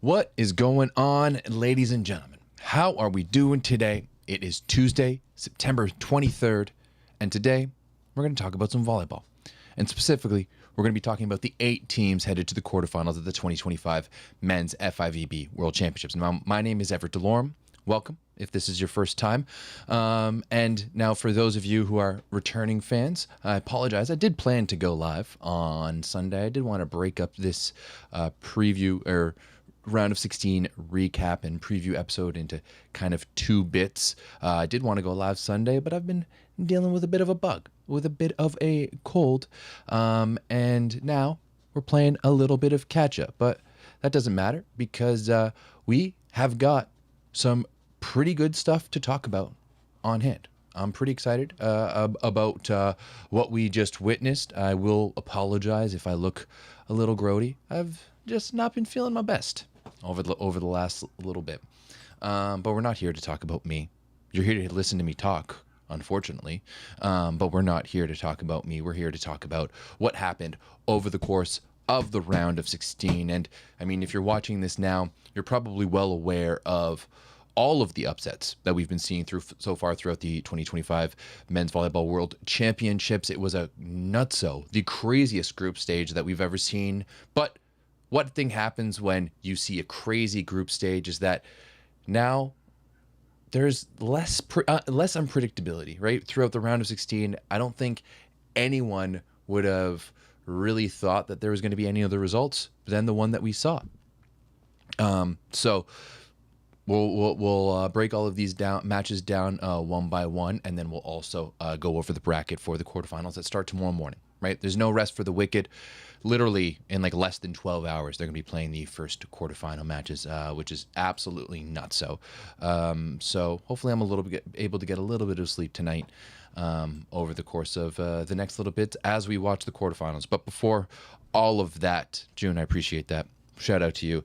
What is going on, ladies and gentlemen? How are we doing today? It is Tuesday, September 23rd, and today we're going to talk about some volleyball. And specifically, we're going to be talking about the 8 teams headed to the quarterfinals of the 2025 Men's FIVB World Championships. Now, my name is Everett DeLorme. Welcome, if this is your first time. And now for those of you who are returning fans, I apologize. I did plan to go live on Sunday. I did want to break up this preview or round of 16 recap and preview episode into kind of 2 bits. I did want to go live Sunday, but I've been dealing with a bit of a bug, with a bit of a cold. And now we're playing a little bit of catch up, but that doesn't matter because we have got some pretty good stuff to talk about on hand. I'm pretty excited about what we just witnessed. I will apologize if I look a little grody. I've just not been feeling my best over the last little bit. But we're not here to talk about me. You're here to listen to me talk, unfortunately. But we're not here to talk about me. We're here to talk about what happened over the course of the round of 16. And I mean, if you're watching this now, you're probably well aware of all of the upsets that we've been seeing so far throughout the 2025 Men's Volleyball World Championships. It was a nutso, the craziest group stage that we've ever seen. But what thing happens when you see a crazy group stage is that now there's less unpredictability, right? Throughout the round of 16, I don't think anyone would have really thought that there was going to be any other results than the one that we saw. So we'll break all of these matches down one by one, and then we'll also go over the bracket for the quarterfinals that start tomorrow morning. Right? There's no rest for the wicked. Literally, in like less than 12 hours, they're going to be playing the first quarterfinal matches, which is absolutely nuts. So hopefully I'm able to get a little bit of sleep tonight over the course of the next little bit as we watch the quarterfinals. But before all of that, June, I appreciate that. Shout out to you.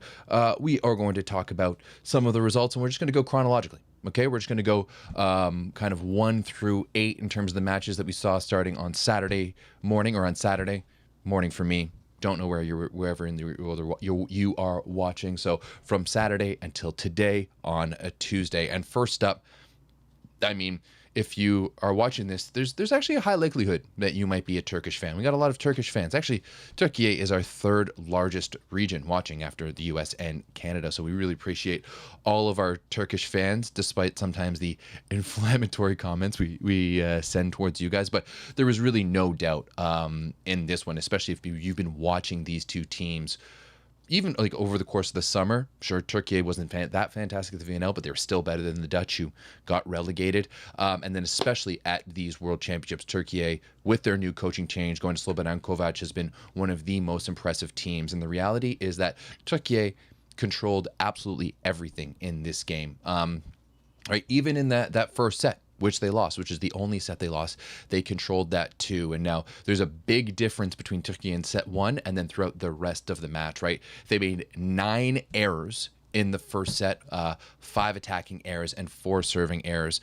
We are going to talk about some of the results, and we're just going to go chronologically. Okay, we're just going to go kind of 1 through 8 in terms of the matches that we saw starting on Saturday morning, or on Saturday morning for me. Don't know wherever in the world you are watching. So from Saturday until today on a Tuesday. And first up, I mean, if you are watching this, there's actually a high likelihood that you might be a Turkish fan. We got a lot of Turkish fans. Actually, Turkey is our 3rd largest region watching after the US and Canada. So we really appreciate all of our Turkish fans, despite sometimes the inflammatory comments we send towards you guys. But there was really no doubt in this one, especially if you've been watching these 2 teams even like over the course of the summer. Sure, Turkey wasn't that fantastic at the VNL, but they were still better than the Dutch, who got relegated. And then especially at these World Championships, Turkey, with their new coaching change, going to Slobodan Kovac, has been one of the most impressive teams. And the reality is that Turkey controlled absolutely everything in this game. Right, even in that first set, which they lost, which is the only set they lost, they controlled that too. And now there's a big difference between Turkey in set 1 and then throughout the rest of the match, right? They made 9 errors in the first set, 5 attacking errors and 4 serving errors,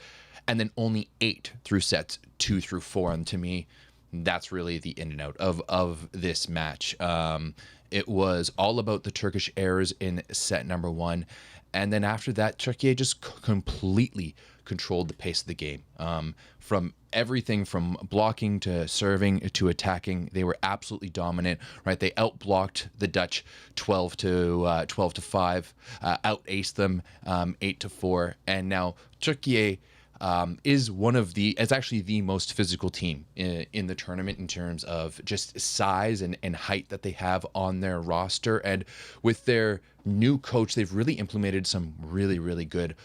and then only 8 through sets 2 through 4. And to me, that's really the in and out of this match. It was all about the Turkish errors in set number 1. And then after that, Turkey just completely controlled the pace of the game. From everything from blocking to serving to attacking, they were absolutely dominant. Right, they outblocked the Dutch 12 to 5, out-aced them 8 to 4, and now Turkey is actually the most physical team in the tournament in terms of just size and height that they have on their roster. And with their new coach, they've really implemented some really, really good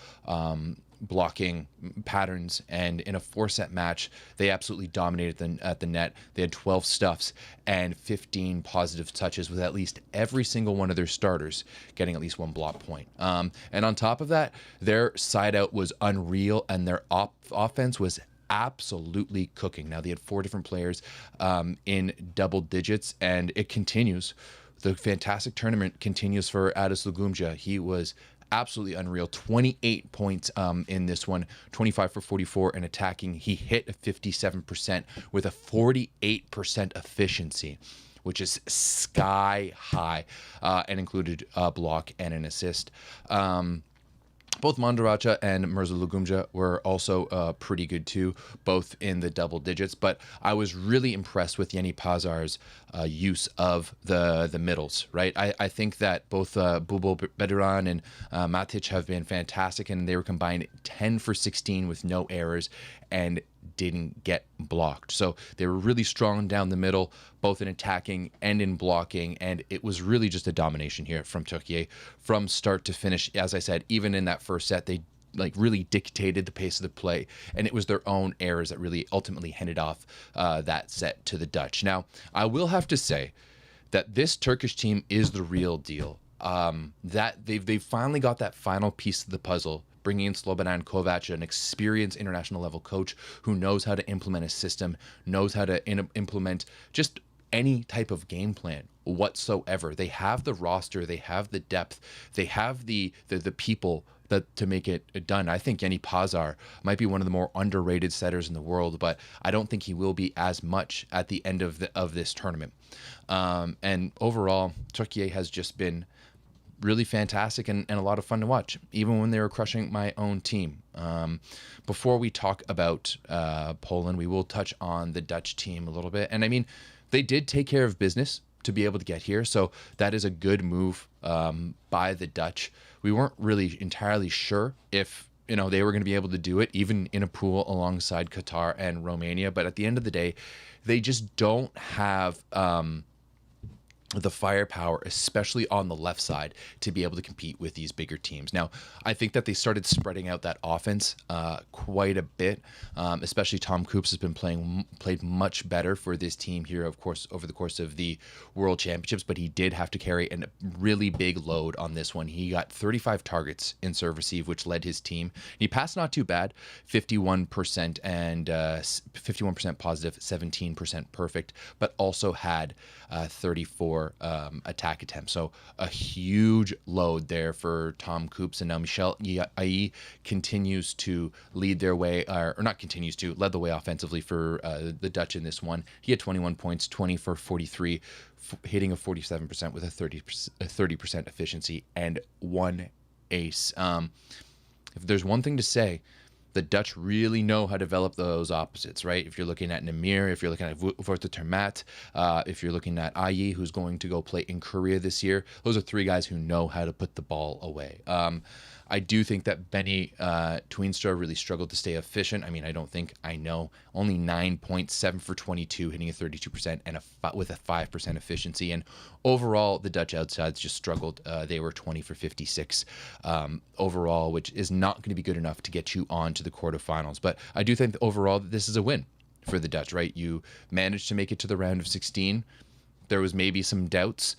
blocking patterns, and in a 4-set match they absolutely dominated at the net. They had 12 stuffs and 15 positive touches, with at least every single one of their starters getting at least 1 block point. And on top of that, their side out was unreal, and their offense was absolutely cooking. Now they had 4 different players in double digits, and it continues. The fantastic tournament continues for Adis Lugumja. He was absolutely unreal. 28 points in this one, 25 for 44 in attacking. He hit a 57% with a 48% efficiency, which is sky high, and included a block and an assist. Both Mandaracha and Mirza Lugumja were also pretty good too, both in the double digits. But I was really impressed with Yeni Pazar's use of the middles, right? I think that both Bubo Bediran and Matic have been fantastic, and they were combined 10 for 16 with no errors and didn't get blocked. So they were really strong down the middle, both in attacking and in blocking, and it was really just a domination here from Turkey from start to finish. As I said, even in that first set, they really dictated the pace of the play, and it was their own errors that really ultimately handed off that set to the Dutch. Now, I will have to say that this Turkish team is the real deal. That they've finally got that final piece of the puzzle, bringing in Slobodan Kovac, an experienced international level coach who knows how to implement a system, knows how to implement just any type of game plan whatsoever. They have the roster, they have the depth, they have the people that to make it done. I think Yeni Pazar might be one of the more underrated setters in the world, but I don't think he will be as much at the end of this tournament. And overall, Turkey has just been really fantastic and a lot of fun to watch, even when they were crushing my own team. Before we talk about Poland, we will touch on the Dutch team a little bit. And I mean, they did take care of business to be able to get here, so that is a good move by the Dutch. We weren't really entirely sure if they were going to be able to do it, even in a pool alongside Qatar and Romania. But at the end of the day, they just don't have the firepower, especially on the left side, to be able to compete with these bigger teams. Now, I think that they started spreading out that offense quite a bit, especially Tom Coops has been played much better for this team here, of course, over the course of the World Championships, but he did have to carry a really big load on this one. He got 35 targets in serve receive, which led his team. He passed not too bad, 51% and 51% positive, 17% perfect, but also had 34 attack attempts. So a huge load there for Tom Coops. And now Michel Ayi continues to lead their way, or not continues to, led the way offensively for the Dutch in this one. He had 21 points, 20 for 43, hitting a 47% with a 30% efficiency and one ace. If there's one thing to say, the Dutch really know how to develop those opposites, right? If you're looking at Namir, if you're looking at Vorta Termat, if you're looking at Ayi, who's going to go play in Korea this year, those are three guys who know how to put the ball away. I do think that Benny Toenstra really struggled to stay efficient. I know. Only 9.7 for 22, hitting a 32% and with a 5% efficiency. And overall, the Dutch outsides just struggled. They were 20 for 56 overall, which is not going to be good enough to get you on to the quarterfinals. But I do think that overall that this is a win for the Dutch, right? You managed to make it to the round of 16. There was maybe some doubts.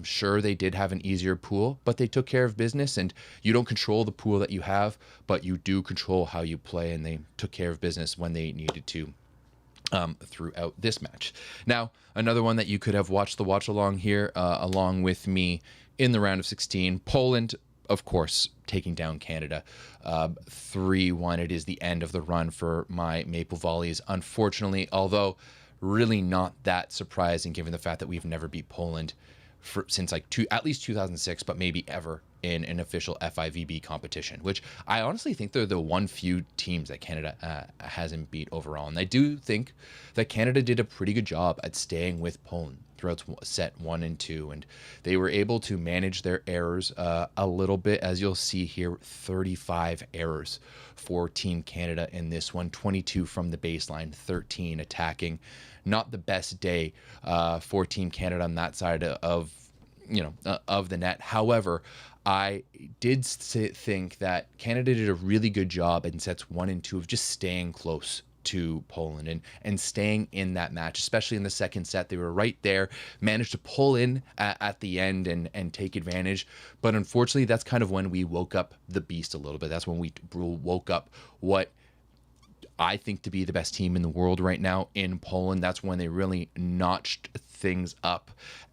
Sure, they did have an easier pool, but they took care of business, and you don't control the pool that you have, but you do control how you play, and they took care of business when they needed to throughout this match. Now, another one that you could have watched the watch along here, along with me in the round of 16, Poland, of course, taking down Canada 3-1. It is the end of the run for my Maple Volleys, unfortunately, although really not that surprising given the fact that we've never beat Poland since at least 2006, but maybe ever in an official FIVB competition, which I honestly think they're the one few teams that Canada hasn't beat overall. And I do think that Canada did a pretty good job at staying with Poland throughout set 1 and 2, and they were able to manage their errors a little bit. As you'll see here, 35 errors for Team Canada in this one, 22 from the baseline, 13 attacking. Not the best day for Team Canada on that side of the net. However, I did think that Canada did a really good job in sets 1 and 2 of just staying close to Poland and staying in that match, especially in the second set. They were right there, managed to pull in at the end and take advantage. But unfortunately, that's kind of when we woke up the beast a little bit. That's when we woke up what I think to be the best team in the world right now in Poland. That's when they really notched things up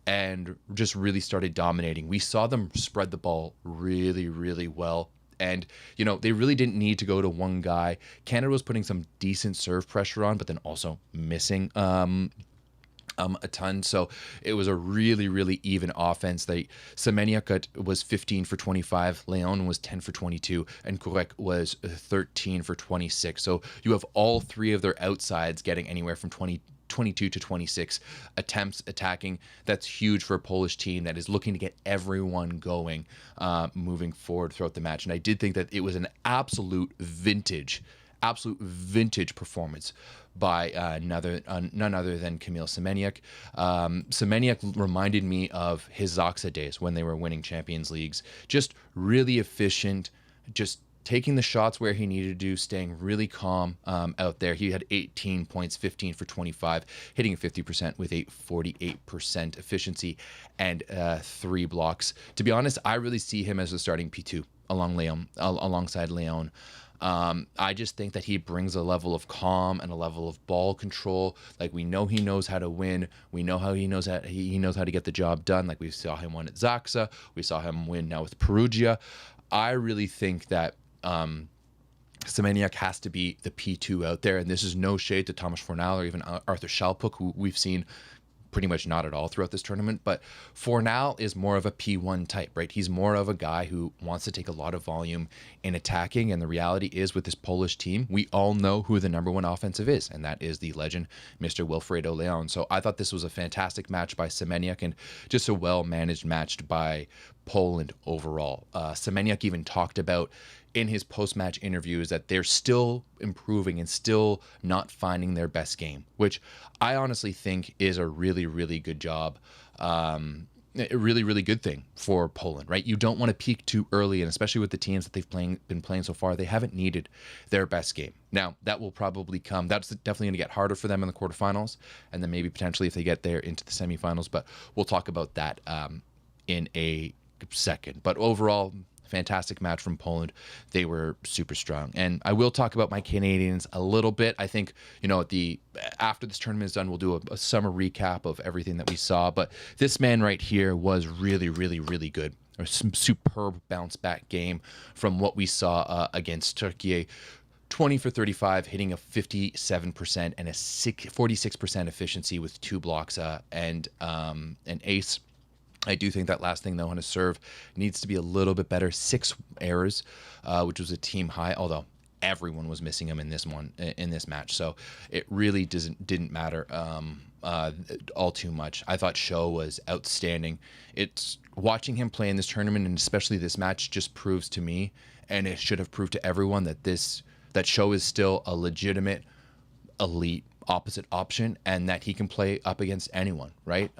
and just really started dominating. We saw them spread the ball really, really well. And, they really didn't need to go to one guy. Canada was putting some decent serve pressure on, but then also missing a ton. So it was a really, really even offense. Semeniuk was 15 for 25, Leon was 10 for 22, and Kurek was 13 for 26. So you have all three of their outsides getting anywhere from 22 to 26 attempts attacking. That's huge for a Polish team that is looking to get everyone going moving forward throughout the match. And I did think that it was an absolute vintage performance by none other than Kamil Semeniuk. Semeniuk reminded me of his Zaksa days when they were winning Champions Leagues. Just really efficient, just taking the shots where he needed to, staying really calm out there. He had 18 points, 15 for 25, hitting 50% with a 48% efficiency and 3 blocks. To be honest, I really see him as a starting P2 alongside Leon. I just think that he brings a level of calm and a level of ball control. Like, we know he knows how to win. We know how he knows how to get the job done. Like, we saw him win at Zaksa. We saw him win now with Perugia. I really think that Semeniuk has to be the P2 out there, and this is no shade to Tomasz Fornal or even Arthur Szalpuk, who we've seen pretty much not at all throughout this tournament. But Fornal is more of a P1 type, right? He's more of a guy who wants to take a lot of volume in attacking, and the reality is with this Polish team, we all know who the number one offensive is, and that is the legend, Mr. Wilfredo Leon. So I thought this was a fantastic match by Semeniuk and just a well-managed match by Poland overall. Semeniuk even talked about in his post-match interviews that they're still improving and still not finding their best game, which I honestly think is a really, really good job. A really, really good thing for Poland, right? You don't want to peak too early, and especially with the teams that they've been playing so far, they haven't needed their best game. Now, that will probably come. That's definitely going to get harder for them in the quarterfinals, and then maybe potentially if they get there into the semifinals, but we'll talk about that in a second. But overall, fantastic match from Poland. They were super strong. And I will talk about my Canadians a little bit. I think, after this tournament is done, we'll do a summer recap of everything that we saw. But this man right here was really, really, really good. A superb bounce back game from what we saw against Turkey. 20 for 35, hitting a 57% and a 46% efficiency with 2 blocks and an ace. I do think that last thing, though, on his serve needs to be a little bit better. 6 errors, which was a team high, although everyone was missing him in this match. So it really didn't matter all too much. I thought Show was outstanding. It's watching him play in this tournament, and especially this match, just proves to me, and it should have proved to everyone, that Show is still a legitimate elite opposite option, and that he can play up against anyone, right?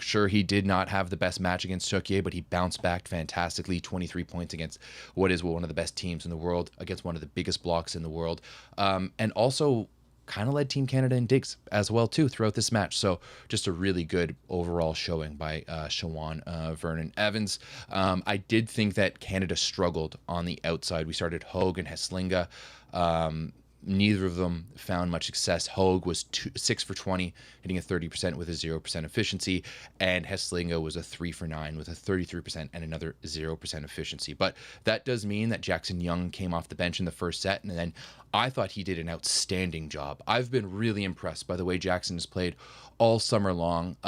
Sure, he did not have the best match against Turkey, but he bounced back fantastically. 23 points against what is one of the best teams in the world, against one of the biggest blocks in the world, and also kind of led Team Canada in digs as well too throughout this match. So just a really good overall showing by Siobhan Vernon Evans. I did think that Canada struggled on the outside. We started Hogue and Heslinga. Neither of them found much success. Hogue was 6 for 20, hitting a 30% with a 0% efficiency, and Heslinga was a 3 for 9 with a 33% and another 0% efficiency. But that does mean that Jackson Young came off the bench in the first set, and then I thought he did an outstanding job. I've been really impressed by the way Jackson has played all summer long.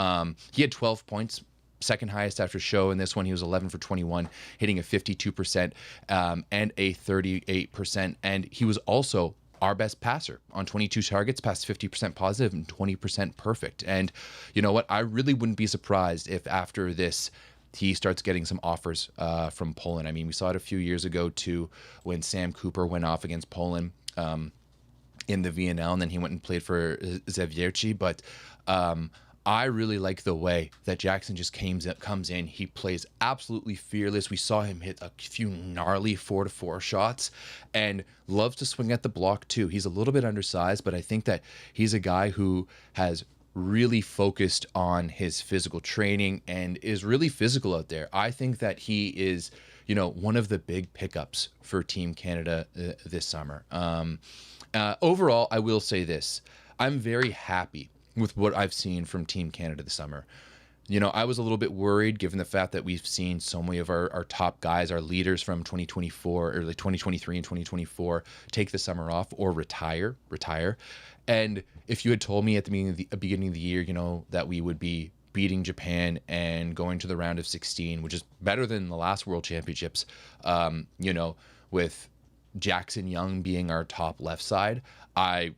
He had 12 points. Second highest after Show. In this one, he was 11 for 21, hitting a 52% and a 38%. And he was also our best passer on 22 targets, passed 50% positive and 20% perfect. And you know what? I really wouldn't be surprised if after this, he starts getting some offers from Poland. I mean, we saw it a few years ago too, when Sam Cooper went off against Poland in the VNL, and then he went and played for Zawiercie. But I really like the way that Jackson just comes in. He plays absolutely fearless. We saw him hit a few gnarly 4-4 shots and loves to swing at the block too. He's a little bit undersized, but I think that he's a guy who has really focused on his physical training and is really physical out there. I think that he is, one of the big pickups for Team Canada this summer. Overall, I will say this. I'm very happy with what I've seen from Team Canada this summer. I was a little bit worried given the fact that we've seen so many of our top guys, our leaders from 2024 or like 2023 and 2024 take the summer off or retire. And if you had told me at the beginning of the year, that we would be beating Japan and going to the round of 16, which is better than the last World Championships, with Jackson Young being our top left side, I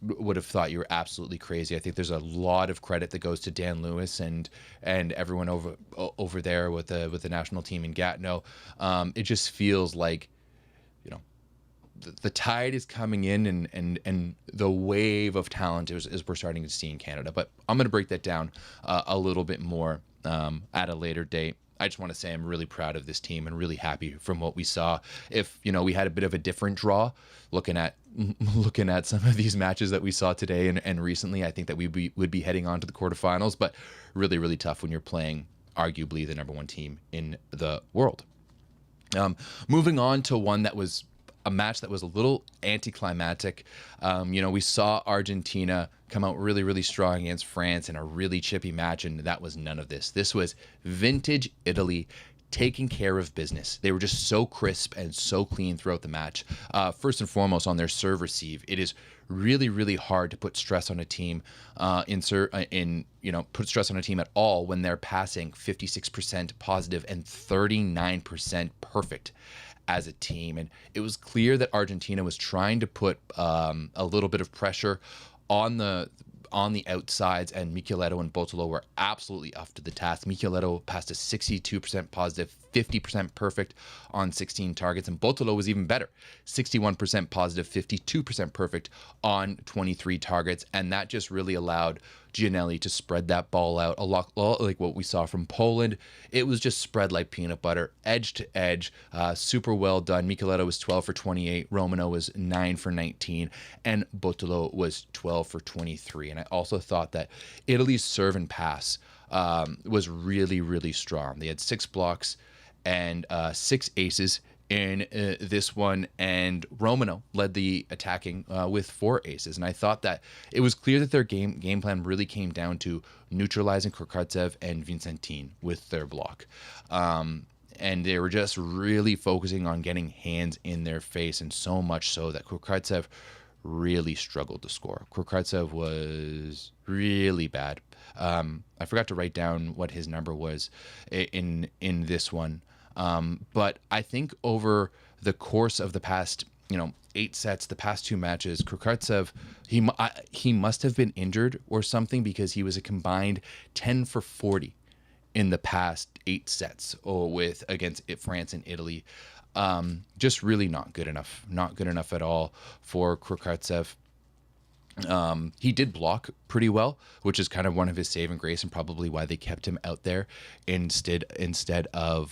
would have thought you were absolutely crazy. I think there's a lot of credit that goes to Dan Lewis and everyone over there with the national team in Gatineau. It just feels like, the tide is coming in and the wave of talent is we're starting to see in Canada. But I'm going to break that down a little bit more at a later date. I just want to say I'm really proud of this team and really happy from what we saw. If we had a bit of a different draw, looking at some of these matches that we saw today and recently, I think that we would be heading on to the quarterfinals. But really, really tough when you're playing arguably the number one team in the world. Moving on to one that was a match that was a little anticlimactic. We saw Argentina come out really, really strong against France in a really chippy match, and that was none of this. This was vintage Italy taking care of business. They were just so crisp and so clean throughout the match. First and foremost, on their serve receive, it is really, really hard to put stress on a team put stress on a team at all when they're passing 56% positive and 39% perfect as a team. And it was clear that Argentina was trying to put a little bit of pressure on the outsides, and Micheletto and Bottolo were absolutely up to the task. Micheletto passed a 62% positive, 50% perfect on 16 targets, and Bottolo was even better, 61% positive, 52% perfect on 23 targets, and that just really allowed Gianelli to spread that ball out a lot like what we saw from Poland. It was just spread like peanut butter, edge to edge, super well done. Micheletto was 12 for 28, Romano was 9 for 19, and Bottolo was 12 for 23. And I also thought that Italy's serve and pass was really, really strong. They had 6 blocks and 6 aces in this one, and Romano led the attacking with 4 aces. And I thought that it was clear that their game plan really came down to neutralizing Kurkartsev and Vincentin with their block. And they were just really focusing on getting hands in their face, and so much so that Kurkartsev really struggled to score. Kurkartsev was really bad. I forgot to write down what his number was in this one. But I think over the course of the past, 8 sets, the past 2 matches, Kurkartsev, he must have been injured or something, because he was a combined 10 for 40 in the past 8 sets against France and Italy. Just really not good enough at all for Kurkartsev. He did block pretty well, which is kind of one of his saving grace and probably why they kept him out there instead of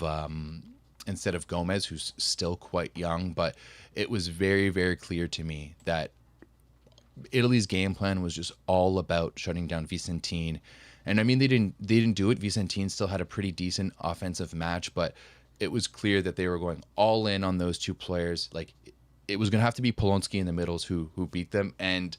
Gomez, who's still quite young. But it was very, very clear to me that Italy's game plan was just all about shutting down Vicentin. And I mean, they didn't do it. Vicentin still had a pretty decent offensive match, but it was clear that they were going all in on those 2 players. Like, it was going to have to be Polonsky in the middles who beat them. And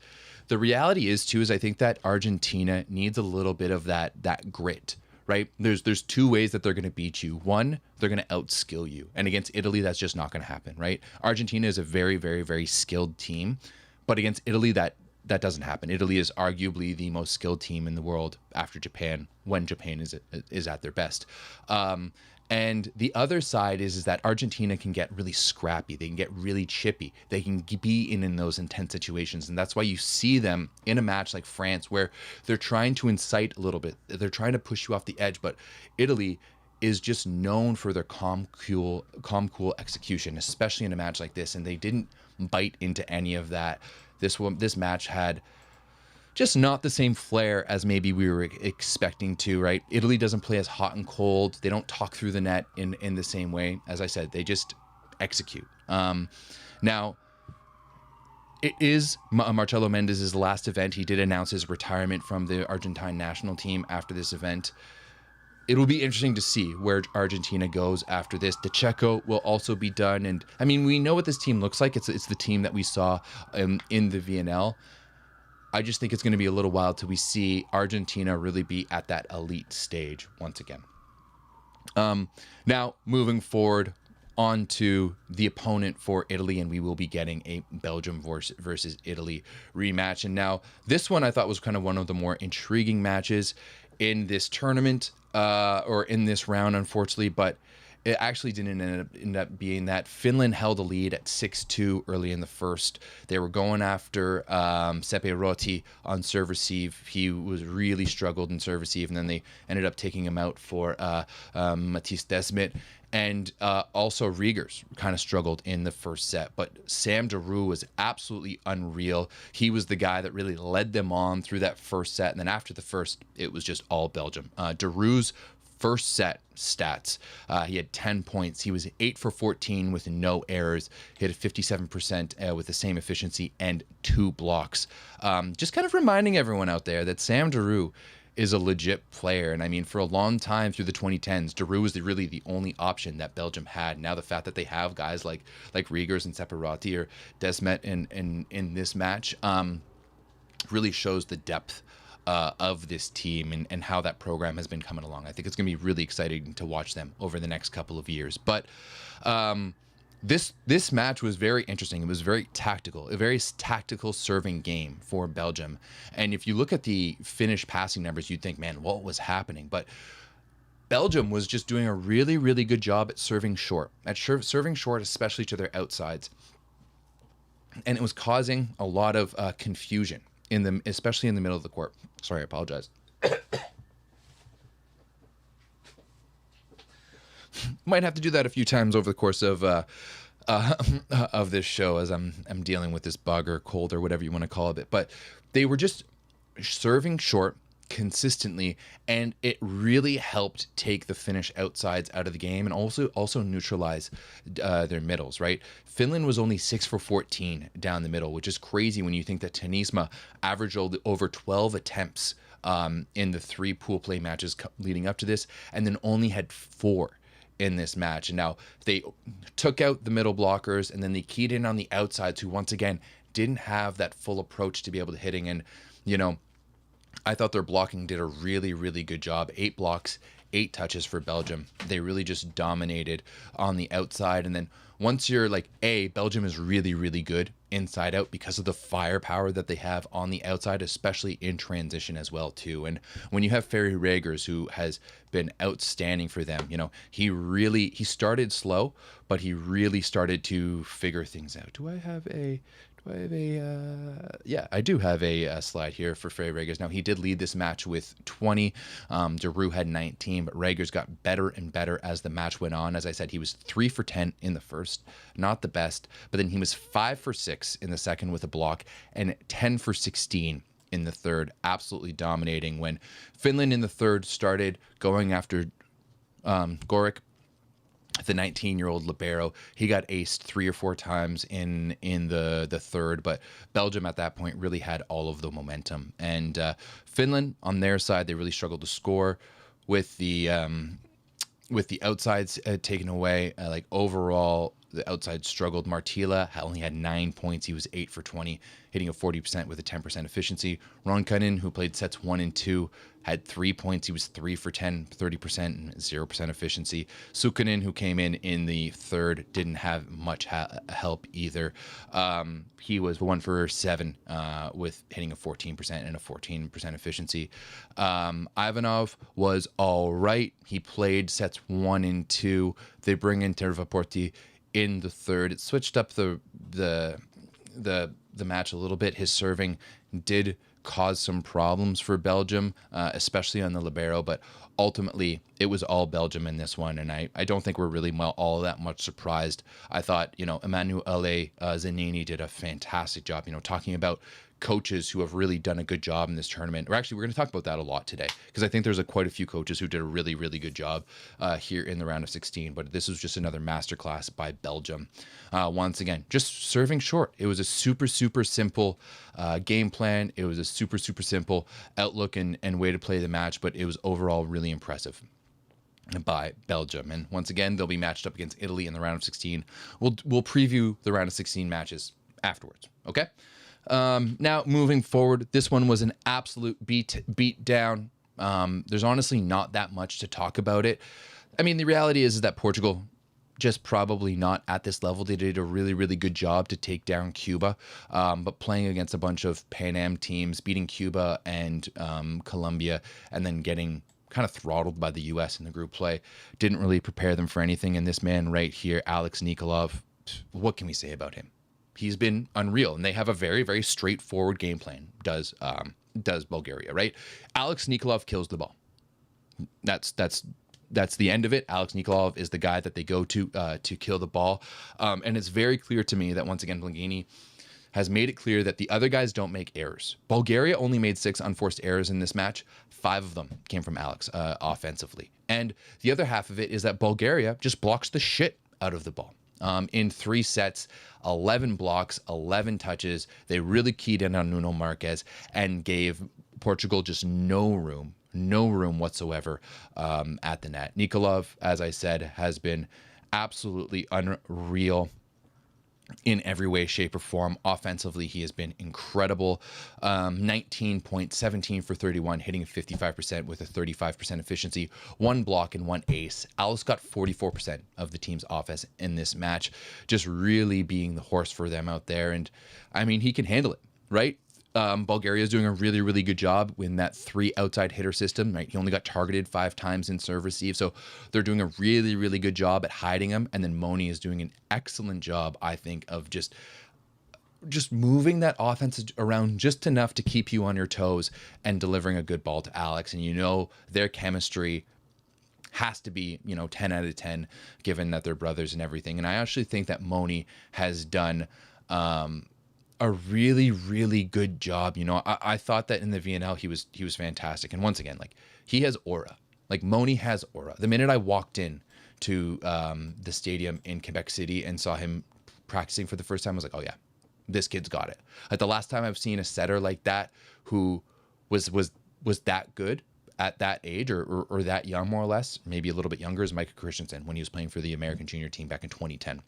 the reality is I think that Argentina needs a little bit of that grit, right? There's 2 ways that they're going to beat you. One, they're going to outskill you. And against Italy, that's just not going to happen, right? Argentina is a very, very, very skilled team. But against Italy, that doesn't happen. Italy is arguably the most skilled team in the world after Japan, when Japan is at their best. And the other side is that Argentina can get really scrappy. They can get really chippy. They can be in those intense situations. And that's why you see them in a match like France, where they're trying to incite a little bit. They're trying to push you off the edge. But Italy is just known for their calm, cool execution, especially in a match like this. And they didn't bite into any of that. This match had just not the same flair as maybe we were expecting to, right? Italy doesn't play as hot and cold. They don't talk through the net in the same way. As I said, they just execute. Now, it is Marcelo Mendez's last event. He did announce his retirement from the Argentine national team after this event. It will be interesting to see where Argentina goes after this. De Checo will also be done. And I mean, we know what this team looks like. It's the team that we saw in the VNL. I just think it's going to be a little while till we see Argentina really be at that elite stage once again. Now, moving forward on to the opponent for Italy, and we will be getting a Belgium versus Italy rematch. And now, this one I thought was kind of one of the more intriguing matches in this tournament, or in this round, unfortunately, but it actually didn't end up being that. Finland held a lead at 6-2 early in the first. They were going after Sepe Roti on serve receive. He was really struggled in serve receive, and then they ended up taking him out for Matisse Desmet. And also Riegers kind of struggled in the first set. But Sam Daru was absolutely unreal. He was the guy that really led them on through that first set. And then after the first, it was just all Belgium. Daru's first set stats, he had 10 points. He was 8 for 14 with no errors. He had a 57% with the same efficiency and 2 blocks. Just kind of reminding everyone out there that Sam Daru is a legit player. And I mean, for a long time through the 2010s, Daru was really the only option that Belgium had. Now the fact that they have guys like Riegers and Separati or Desmet in this match really shows the depth of this team and how that program has been coming along. I think it's going to be really exciting to watch them over the next couple of years. But this match was very interesting. It was very tactical, a very tactical serving game for Belgium. And if you look at the Finnish passing numbers, you'd think, man, what was happening? But Belgium was just doing a really, really good job at serving short, especially to their outsides. And it was causing a lot of confusion especially in the middle of the court. Sorry, I apologize. Might have to do that a few times over the course of this show, as I'm dealing with this bug or cold or whatever you want to call it. But they were just serving short consistently, and it really helped take the Finnish outsides out of the game and also neutralize their middles, right? Finland was only 6 for 14 down the middle, which is crazy when you think that Tunisma averaged over 12 attempts in the 3 pool play matches leading up to this, and then only had 4 in this match. And now they took out the middle blockers, and then they keyed in on the outsides, who once again didn't have that full approach to be able to hitting. And I thought their blocking did a really, really good job. 8 blocks, 8 touches for Belgium. They really just dominated on the outside. And then once you're like, Belgium is really, really good inside out because of the firepower that they have on the outside, especially in transition as well too. And when you have Ferry Regers, who has been outstanding for them, he started slow, but he really started to figure things out. I do have a slide here for Ferry Regers. Now, he did lead this match with 20. Daru had 19, but Regers got better and better as the match went on. As I said, he was 3 for 10 in the first, not the best, but then he was 5 for 6 in the second with a block and 10 for 16 in the third, absolutely dominating. When Finland in the third started going after Goric, the 19-year-old libero, he got aced 3 or 4 times in the third, but Belgium at that point really had all of the momentum. And Finland on their side, they really struggled to score with the outsides taken away. Overall, the outside struggled. Martila only had 9 points. He was 8 for 20, hitting a 40% with a 10% efficiency. Ronkainen, who played sets 1 and 2, had 3 points. He was 3 for 10, 30% and 0% efficiency. Sukkanen, who came in the third, didn't have much help either. He was 1 for 7 with hitting a 14% and a 14% efficiency. Ivanov was all right. He played sets 1 and 2. They bring in Tervaporti in the third. It switched up the match a little bit. His serving did cause some problems for Belgium, especially on the libero, but ultimately it was all Belgium in this one, and I don't think we're really all that much surprised. I thought, Emanuele Zanini did a fantastic job, talking about coaches who have really done a good job in this tournament. We're going to talk about that a lot today, because I think there's quite a few coaches who did a really, really good job here in the round of 16, but this was just another masterclass by Belgium. Once again, just serving short. It was a super, super simple game plan. It was a super, super simple outlook and way to play the match, but it was overall really impressive by Belgium. And once again, they'll be matched up against Italy in the round of 16. We'll preview the round of 16 matches afterwards, okay? Now moving forward, this one was an absolute beat down. There's honestly not that much to talk about it. I mean, the reality is that Portugal just probably not at this level. They did a really, really good job to take down Cuba, but playing against a bunch of Pan Am teams, beating Cuba and Colombia, and then getting kind of throttled by the U.S. in the group play didn't really prepare them for anything. And this man right here, Alex Nikolov, what can we say about him? He's been unreal, and they have a very, very straightforward game plan. Does Bulgaria, right? Alex Nikolov kills the ball. That's the end of it. Alex Nikolov is the guy that they go to kill the ball, and it's very clear to me that once again Blanghini has made it clear that the other guys don't make errors. Bulgaria only made 6 unforced errors in this match. 5 of them came from Alex offensively, and the other half of it is that Bulgaria just blocks the shit out of the ball. In 3 sets, 11 blocks, 11 touches. They really keyed in on Nuno Marques and gave Portugal just no room whatsoever at the net. Nikolov, as I said, has been absolutely unreal in every way, shape, or form. Offensively, he has been incredible. 19 points, 17 for 31, hitting 55% with a 35% efficiency, 1 block and 1 ace. Alex got 44% of the team's offense in this match, just really being the horse for them out there. And I mean, he can handle it, right? Bulgaria is doing a really, really good job in that 3 outside hitter system, right? He only got targeted 5 times in serve receive. So they're doing a really, really good job at hiding him. And then Moni is doing an excellent job, I think, of just moving that offense around just enough to keep you on your toes and delivering a good ball to Alex. And you know, their chemistry has to be, 10 out of 10, given that they're brothers and everything. And I actually think that Moni has done, a really, really good job. I thought that in the VNL he was fantastic. And once again, like, he has aura. Like, Moni has aura. The minute I walked in to the stadium in Quebec City and saw him practicing for the first time, I was like, oh yeah, this kid's got it. Like, the last time I've seen a setter like that who was that good at that age or that young, more or less, maybe a little bit younger, is Micah Christensen when he was playing for the American junior team back in 2010.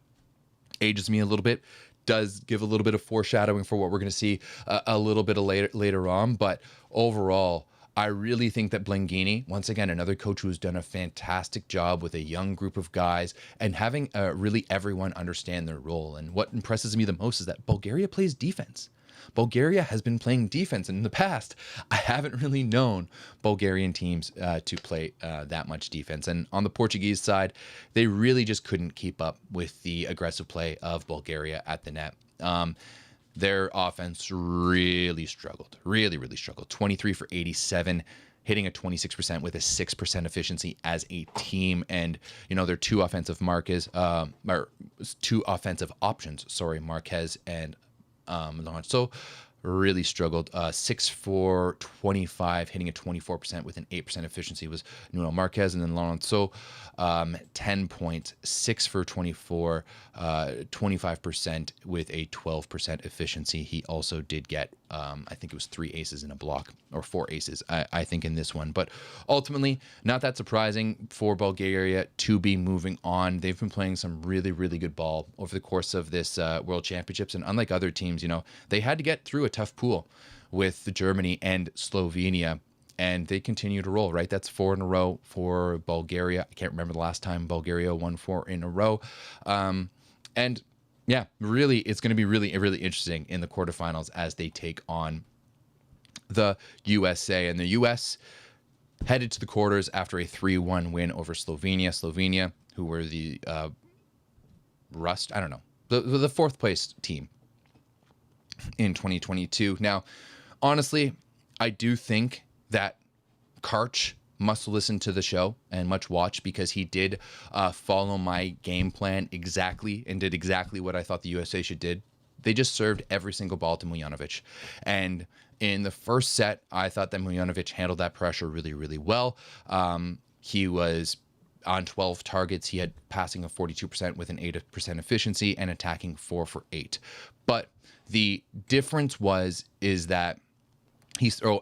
Ages me a little bit, does give a little bit of foreshadowing for what we're going to see a little bit of later on. But overall, I really think that Blanghini, once again, another coach who's done a fantastic job with a young group of guys and having really everyone understand their role. And what impresses me the most is that Bulgaria plays defense. Bulgaria has been playing defense. And in the past, I haven't really known Bulgarian teams to play that much defense. And on the Portuguese side, they really just couldn't keep up with the aggressive play of Bulgaria at the net. Their offense really struggled, really, really struggled. 23 for 87, hitting a 26% with a 6% efficiency as a team. And, their 2 offensive options, Marquez and so really struggled. 6 for 25, hitting a 24% with an 8% efficiency was Nuno Marquez, and then Lorenzo, 10 points, 6 for 24, 25% with a 12% efficiency. He also did get, I think it was 3 aces in a block, or 4 aces, I think, in this one. But ultimately, not that surprising for Bulgaria to be moving on. They've been playing some really, really good ball over the course of this World Championships, and unlike other teams, they had to get through a tough pool with Germany and Slovenia, and they continue to roll, right? That's 4 in a row for Bulgaria. I can't remember the last time Bulgaria won 4 in a row. And yeah, really, it's going to be really, really interesting in the quarterfinals as they take on the USA. And the US headed to the quarters after a 3-1 win over Slovenia. Slovenia, who were the the 4th place team in 2022. Now, honestly, I do think that Karch must listen to the show and much watch, because he did follow my game plan exactly and did exactly what I thought the USA should did. They just served every single ball to Mujanovic. And in the first set, I thought that Mujanovic handled that pressure really, really well. He was on 12 targets. He had passing of 42% with an 8% efficiency and attacking 4 for 8. But the difference is that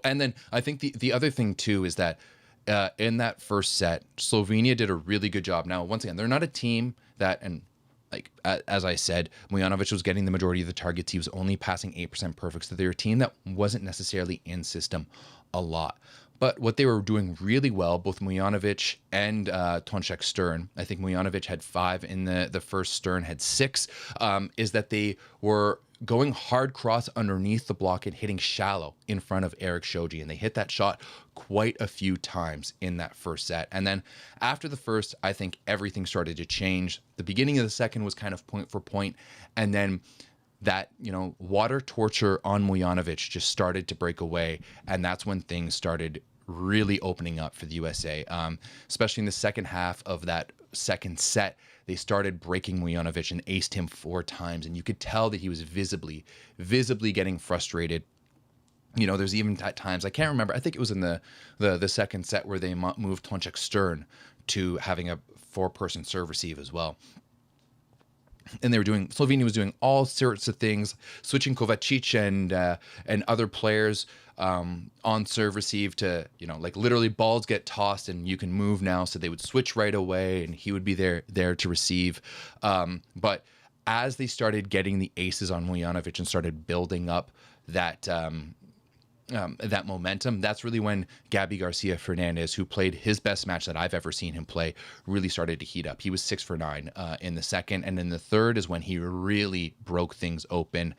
and then I think the other thing too is that in that first set, Slovenia did a really good job. Now, once again, they're not a team that, and like as I said, Mujanovic was getting the majority of the targets. He was only passing 8% perfect. So they were a team that wasn't necessarily in system a lot. But what they were doing really well, both Mujanovic and Tonček Stern, I think Mujanovic had 5 in the first, Stern had 6, is that they were going hard cross underneath the block and hitting shallow in front of Eric Shoji. And they hit that shot quite a few times in that first set. And then after the first, I think everything started to change. The beginning of the second was kind of point for point. And then that, water torture on Mujanovic just started to break away. And that's when things started really opening up for the USA, especially in the second half of that second set. They started breaking Mujanovic and aced him 4 times, and you could tell that he was visibly getting frustrated. There's even at times, I can't remember, I think it was in the second set where they moved Tonček Stern to having a 4-person serve receive as well. And Slovenia was doing all sorts of things, switching Kovacic and other players on serve receive to, like literally balls get tossed and you can move now. So they would switch right away and he would be there to receive. But as they started getting the aces on Mujanovic and started building up that momentum, that's really when Gabby Garcia Fernandez, who played his best match that I've ever seen him play, really started to heat up. He was 6 for 9 in the second, and in the third is when he really broke things open.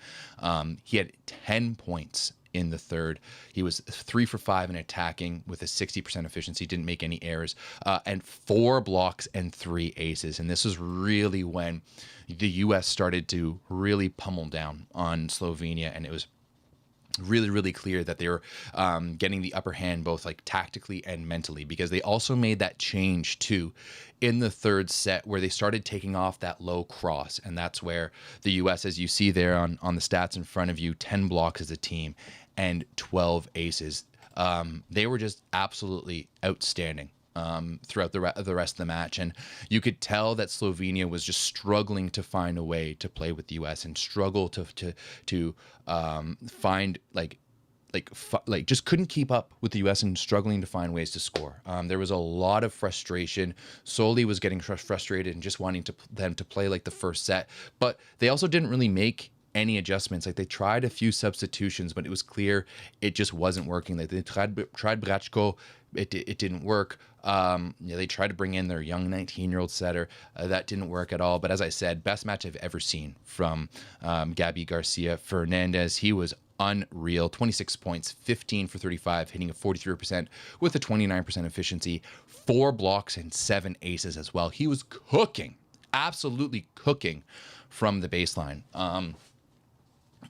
He had 10 points in the third. He was 3 for 5 in attacking with a 60% efficiency, didn't make any errors, and 4 blocks and 3 aces. And this is really when the U.S. started to really pummel down on Slovenia, and it was really clear that they were getting the upper hand both like tactically and mentally, because they also made that change too in the third set where they started taking off that low cross. And that's where the US, as you see there on the stats in front of you, 10 blocks as a team and 12 aces. They were just absolutely outstanding throughout the rest of the match. And you could tell that Slovenia was just struggling to find a way to play with the US and struggle to find just couldn't keep up with the US and struggling to find ways to score. There was a lot of frustration. Soli was getting frustrated and just wanting them to play like the first set, but they also didn't really make any adjustments. Like they tried a few substitutions, but it was clear it just wasn't working. Like they tried Brachko, it didn't work. They tried to bring in their young 19-year-old setter. That didn't work at all. But as I said, best match I've ever seen from Gabby Garcia Fernandez. He was unreal. 26 points, 15 for 35, hitting a 43% with a 29% efficiency, 4 blocks and 7 aces as well. He was cooking, absolutely cooking from the baseline.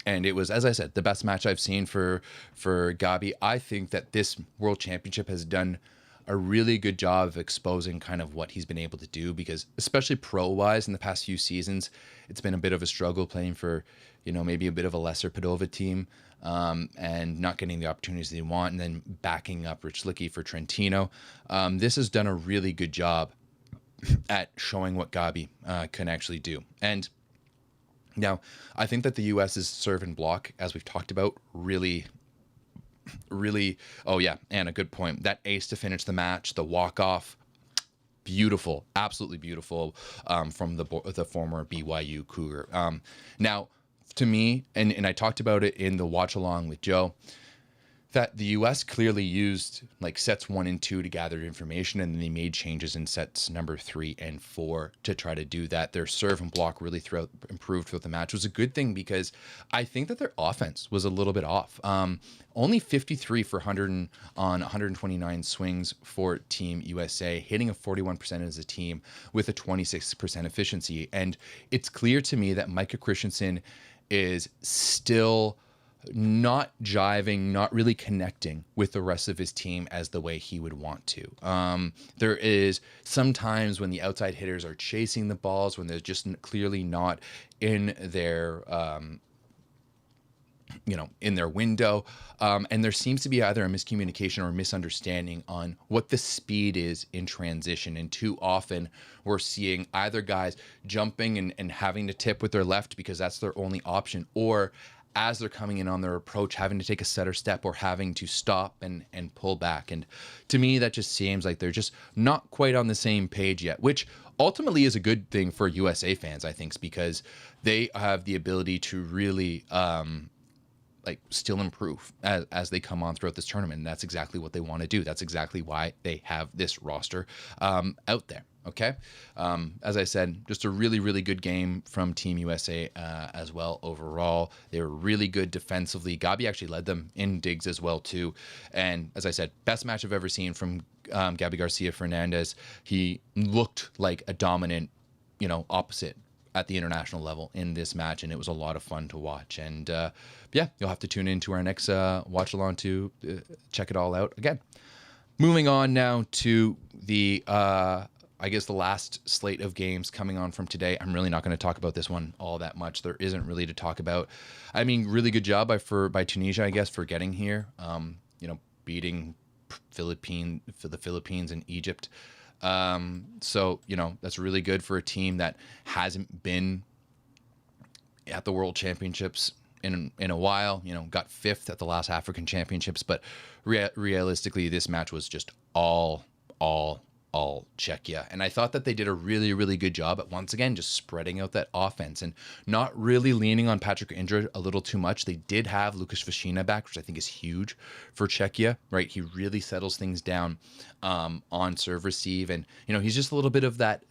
And it was, as I said, the best match I've seen for Gabi. I think that this World Championship has done a really good job of exposing kind of what he's been able to do, because especially pro-wise in the past few seasons, it's been a bit of a struggle playing for, maybe a bit of a lesser Padova team, and not getting the opportunities they want, and then backing up Rich Licky for Trentino. This has done a really good job at showing what Gabi can actually do. And now, I think that the U.S.'s serve and block, as we've talked about, really, oh yeah, and a good point. That ace to finish the match, the walk-off, beautiful, absolutely beautiful, from the former BYU Cougar. Now, to me, and I talked about it in the watch-along with Joe, that the U.S. clearly used like sets 1 and 2 to gather information, and then they made changes in sets number 3 and 4 to try to do that. Their serve and block really improved throughout the match. It was a good thing, because I think that their offense was a little bit off. Only 53 for 100 on 129 swings for Team USA, hitting a 41% as a team with a 26% efficiency. And it's clear to me that Micah Christensen is still not jiving, not really connecting with the rest of his team as the way he would want to. There is sometimes when the outside hitters are chasing the balls, when they're just clearly not in their, in their window. And there seems to be either a miscommunication or a misunderstanding on what the speed is in transition. And too often we're seeing either guys jumping and having to tip with their left because that's their only option, or as they're coming in on their approach, having to take a setter step or having to stop and pull back. And to me, that just seems like they're just not quite on the same page yet, which ultimately is a good thing for USA fans, I think, because they have the ability to really like still improve as they come on throughout this tournament. And that's exactly what they want to do. That's exactly why they have this roster out there. Okay. As I said, just a really, really good game from Team USA as well. Overall, they were really good defensively. Gabi actually led them in digs as well too. And as I said, best match I've ever seen from Gabi Garcia Fernandez. He looked like a dominant, opposite at the international level in this match, and it was a lot of fun to watch. And yeah, you'll have to tune into our next watch along to check it all out again. Moving on now to the I guess the last slate of games coming on from today. I'm really not going to talk about this one all that much. There isn't really to talk about. I mean, really good job by Tunisia, I guess, for getting here. Beating the Philippines and Egypt. So, that's really good for a team that hasn't been at the World Championships in a while. Got 5th at the last African Championships, but realistically, this match was just all Czechia. And I thought that they did a really, really good job at, once again, just spreading out that offense and not really leaning on Patrick Indra a little too much. They did have Lukas Vashina back, which I think is huge for Czechia, right? He really settles things down on serve receive. And, he's just a little bit of that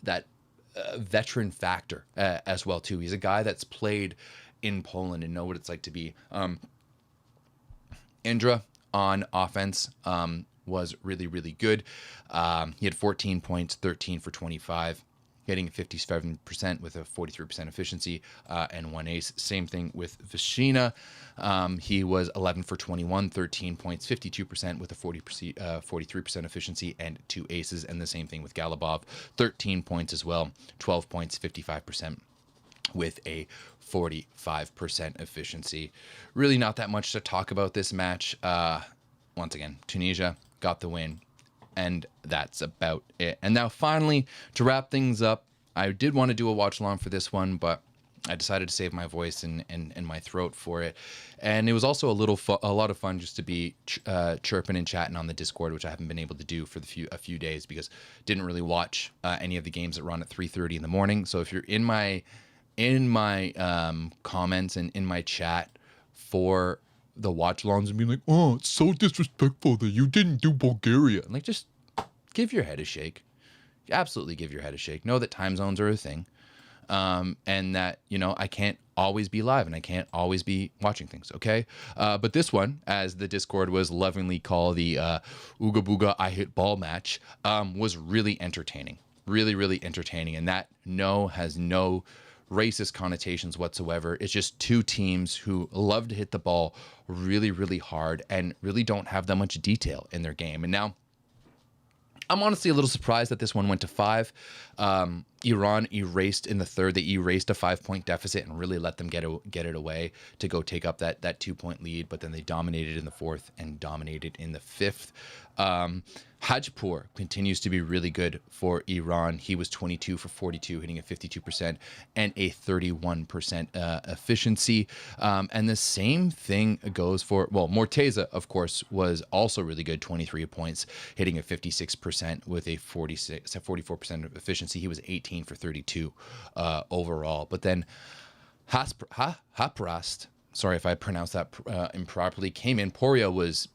veteran factor as well, too. He's a guy that's played in Poland and know what it's like to be. Indra on offense was really, really good. He had 14 points, 13 for 25, hitting 57% with a 43% efficiency and 1 ace. Same thing with Vashina. He was 11 for 21, 13 points, 52% with a 43% efficiency and 2 aces. And the same thing with Galibov, 13 points as well, 12 points, 55%. With a 45% efficiency. Really not that much to talk about this match. Once again, Tunisia got the win, and that's about it. And now finally, to wrap things up, I did want to do a watch along for this one, but I decided to save my voice and my throat for it. And it was also a lot of fun just to be chirping and chatting on the Discord, which I haven't been able to do for a few days because didn't really watch any of the games that run at 3:30 in the morning. So if you're in my comments and in my chat for the watch alongs and being like, oh, it's so disrespectful that you didn't do Bulgaria. And just give your head a shake. Absolutely give your head a shake. Know that time zones are a thing. And that, I can't always be live and I can't always be watching things. Okay. But this one, as the Discord was lovingly called the Ooga Booga I Hit Ball match, was really entertaining. Really, really entertaining. And that has no racist connotations whatsoever. It's just two teams who love to hit the ball really, really hard and really don't have that much detail in their game. And now I'm honestly a little surprised that this one went to 5. Iran erased in the third. They erased a 5-point deficit and really let them get it away to go take up that 2-point lead. But then they dominated in the 4th and dominated in the 5th. Hajipur continues to be really good for Iran. He was 22 for 42, hitting a 52% and a 31% efficiency. And the same thing goes for, Morteza, of course, was also really good, 23 points, hitting a 56% with a 44% efficiency. He was 18 for 32 overall. But then Haprast, sorry if I pronounced that improperly, came in. Poria was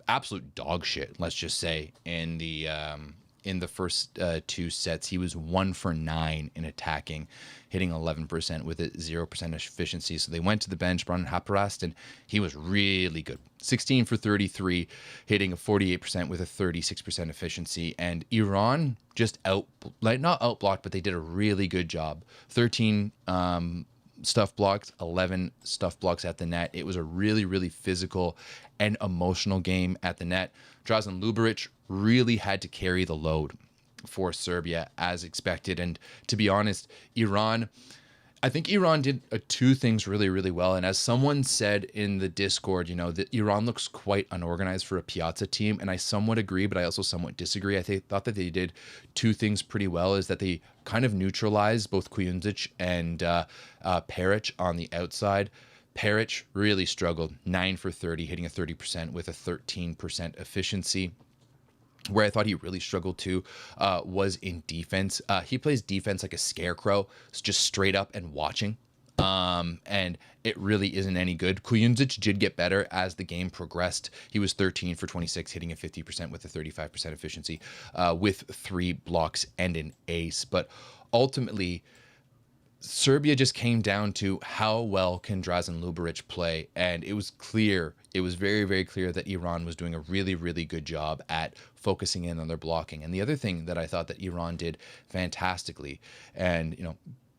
absolute dog shit, let's just say, in the first 2 sets. He was 1 for 9 in attacking, hitting 11% with a 0% efficiency. So they went to the bench, brought in Haprast, and he was really good. 16 for 33, hitting a 48% with a 36% efficiency. And Iran just not outblocked, but they did a really good job. 13 stuff blocks, 11 stuff blocks at the net. It was a really, really physical and emotional game at the net. Drazen Luberic really had to carry the load for Serbia as expected. And to be honest, I think Iran did 2 things really, really well. And as someone said in the Discord, that Iran looks quite unorganized for a Piazza team. And I somewhat agree, but I also somewhat disagree. I thought that they did 2 things pretty well, is that they kind of neutralized both Kujundžić and Peric on the outside. Peric really struggled, 9 for 30, hitting a 30% with a 13% efficiency. Where I thought he really struggled to was in defense. He plays defense like a scarecrow, just straight up and watching. And it really isn't any good. Kuyundžić did get better as the game progressed. He was 13 for 26, hitting a 50% with a 35% efficiency, with 3 blocks and an ace. But ultimately, Serbia just came down to how well can Drazen Luberic play, and it was clear, it was very, very clear that Iran was doing a really, really good job at focusing in on their blocking. And the other thing that I thought that Iran did fantastically, and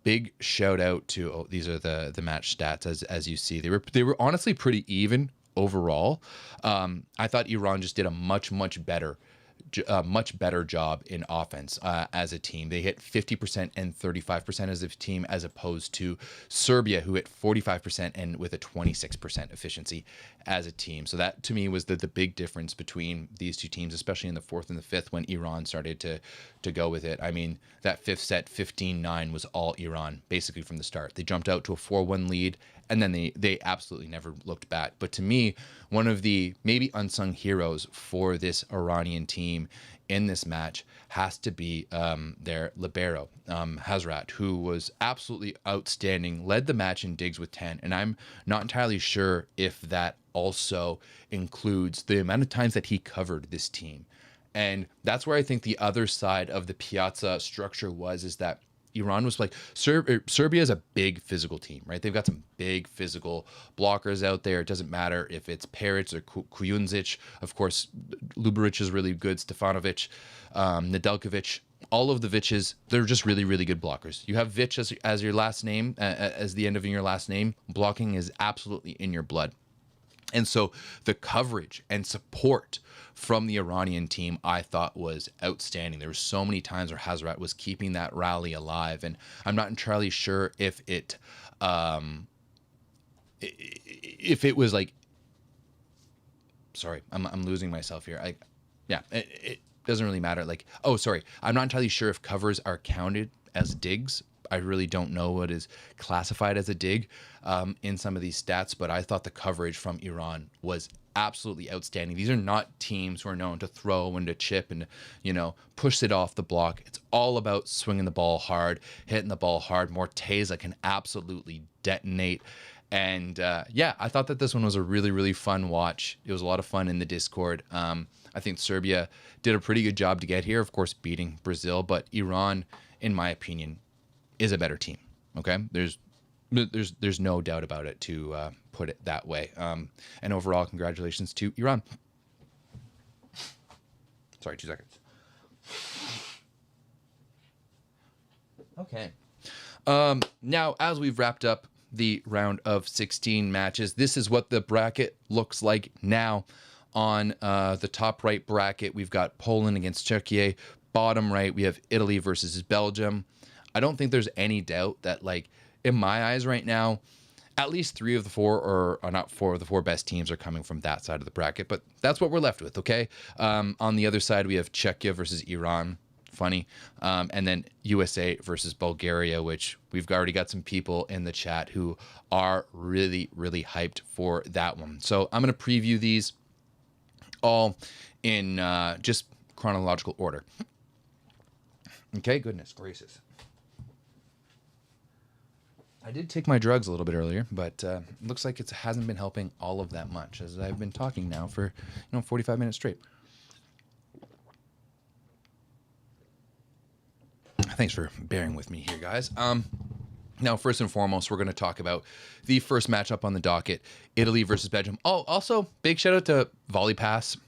big shout out to these are the match stats as you see, they were honestly pretty even overall. I thought Iran just did a much better job in offense as a team. They hit 50% and 35% as a team, as opposed to Serbia, who hit 45% and with a 26% efficiency as a team. So that to me was the big difference between these two teams, especially in the fourth and the fifth when Iran started to go with it. I mean, that fifth set, 15-9, was all Iran basically from the start. They jumped out to a 4-1 lead, and then they absolutely never looked back. But to me, one of the maybe unsung heroes for this Iranian team in this match has to be their libero, Hazrat, who was absolutely outstanding, led the match in digs with 10. And I'm not entirely sure if that also includes the amount of times that he covered this team. And that's where I think the other side of the Piazza structure is that Iran was like, Serbia is a big physical team, right? They've got some big physical blockers out there. It doesn't matter if it's Peric or Kuyundžić. Of course, Luberic is really good. Stefanovic, Nedeljkovic, all of the Viches, they're just really, really good blockers. You have Vich as your last name, as the end of your last name. Blocking is absolutely in your blood. And so the coverage and support from the Iranian team, I thought, was outstanding. There were so many times where Hazrat was keeping that rally alive, and I'm not entirely sure if it was like, sorry, I'm losing myself here. It doesn't really matter. Like, oh, sorry, I'm not entirely sure if covers are counted as digs. I really don't know what is classified as a dig in some of these stats, but I thought the coverage from Iran was absolutely outstanding. These are not teams who are known to throw and to chip and, push it off the block. It's all about swinging the ball hard, hitting the ball hard. Morteza can absolutely detonate. And I thought that this one was a really, really fun watch. It was a lot of fun in the Discord. I think Serbia did a pretty good job to get here, of course, beating Brazil, but Iran, in my opinion, is a better team. Okay, there's no doubt about it, to put it that way. And overall, congratulations to Iran. Sorry, 2 seconds. Okay. Now, as we've wrapped up the round of 16 matches, this is what the bracket looks like now. On the top right bracket, we've got Poland against Turkey. Bottom right, we have Italy versus Belgium. I don't think there's any doubt that, like, in my eyes right now, at least 3 of the 4, or not 4 of the 4 best teams are coming from that side of the bracket. But that's what we're left with, okay? On the other side, we have Czechia versus Iran. Funny. And then USA versus Bulgaria, which we've already got some people in the chat who are really, really hyped for that one. So I'm going to preview these all in just chronological order. Okay, goodness gracious. I did take my drugs a little bit earlier, but looks like it hasn't been helping all of that much, as I've been talking now for 45 minutes straight. Thanks for bearing with me here, guys. Now, first and foremost, we're going to talk about the first matchup on the docket, Italy versus Belgium. Oh, also, big shout out to VolleyPass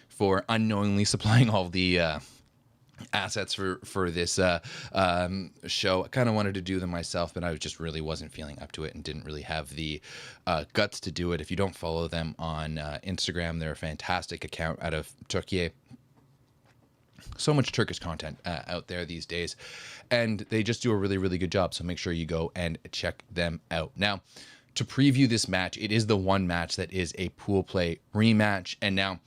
for unknowingly supplying all the assets for this show. I kind of wanted to do them myself, but I just really wasn't feeling up to it and didn't really have the guts to do it. If you don't follow them on Instagram, they're a fantastic account out of Turkey. So much Turkish content out there these days, and they just do a really, really good job. So make sure you go and check them out. Now, to preview this match, it is the one match that is a pool play rematch. And now,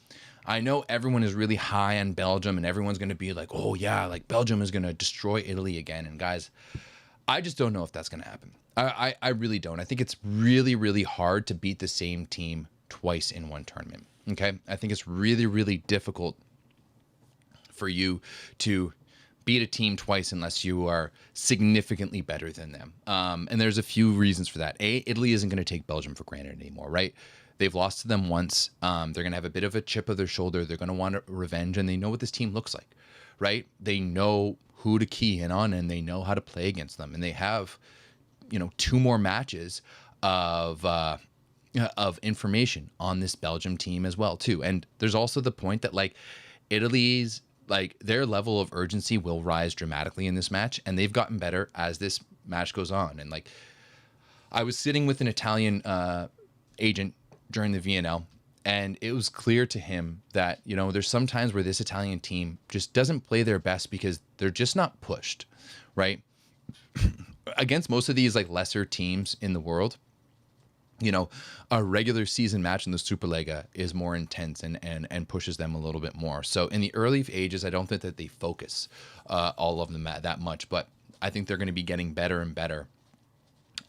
I know everyone is really high on Belgium, and everyone's going to be like, oh yeah, like Belgium is going to destroy Italy again. And guys, I just don't know if that's going to happen. I really don't. I think it's really, really hard to beat the same team twice in one tournament. Okay. I think it's really, really difficult for you to beat a team twice unless you are significantly better than them. And there's a few reasons for that. Italy isn't going to take Belgium for granted anymore, right? They've lost to them once. They're going to have a bit of a chip of their shoulder. They're going to want revenge, and they know what this team looks like, right? They know who to key in on, and they know how to play against them. And they have, 2 more matches of information on this Belgium team as well, too. And there's also the point that, like, Italy's, like, their level of urgency will rise dramatically in this match, and they've gotten better as this match goes on. And, like, I was sitting with an Italian agent during the VNL, and it was clear to him that, there's some times where this Italian team just doesn't play their best because they're just not pushed, right? Against most of these, like, lesser teams in the world, a regular season match in the Superliga is more intense and pushes them a little bit more. So in the early ages, I don't think that they focus all of them that much, but I think they're going to be getting better and better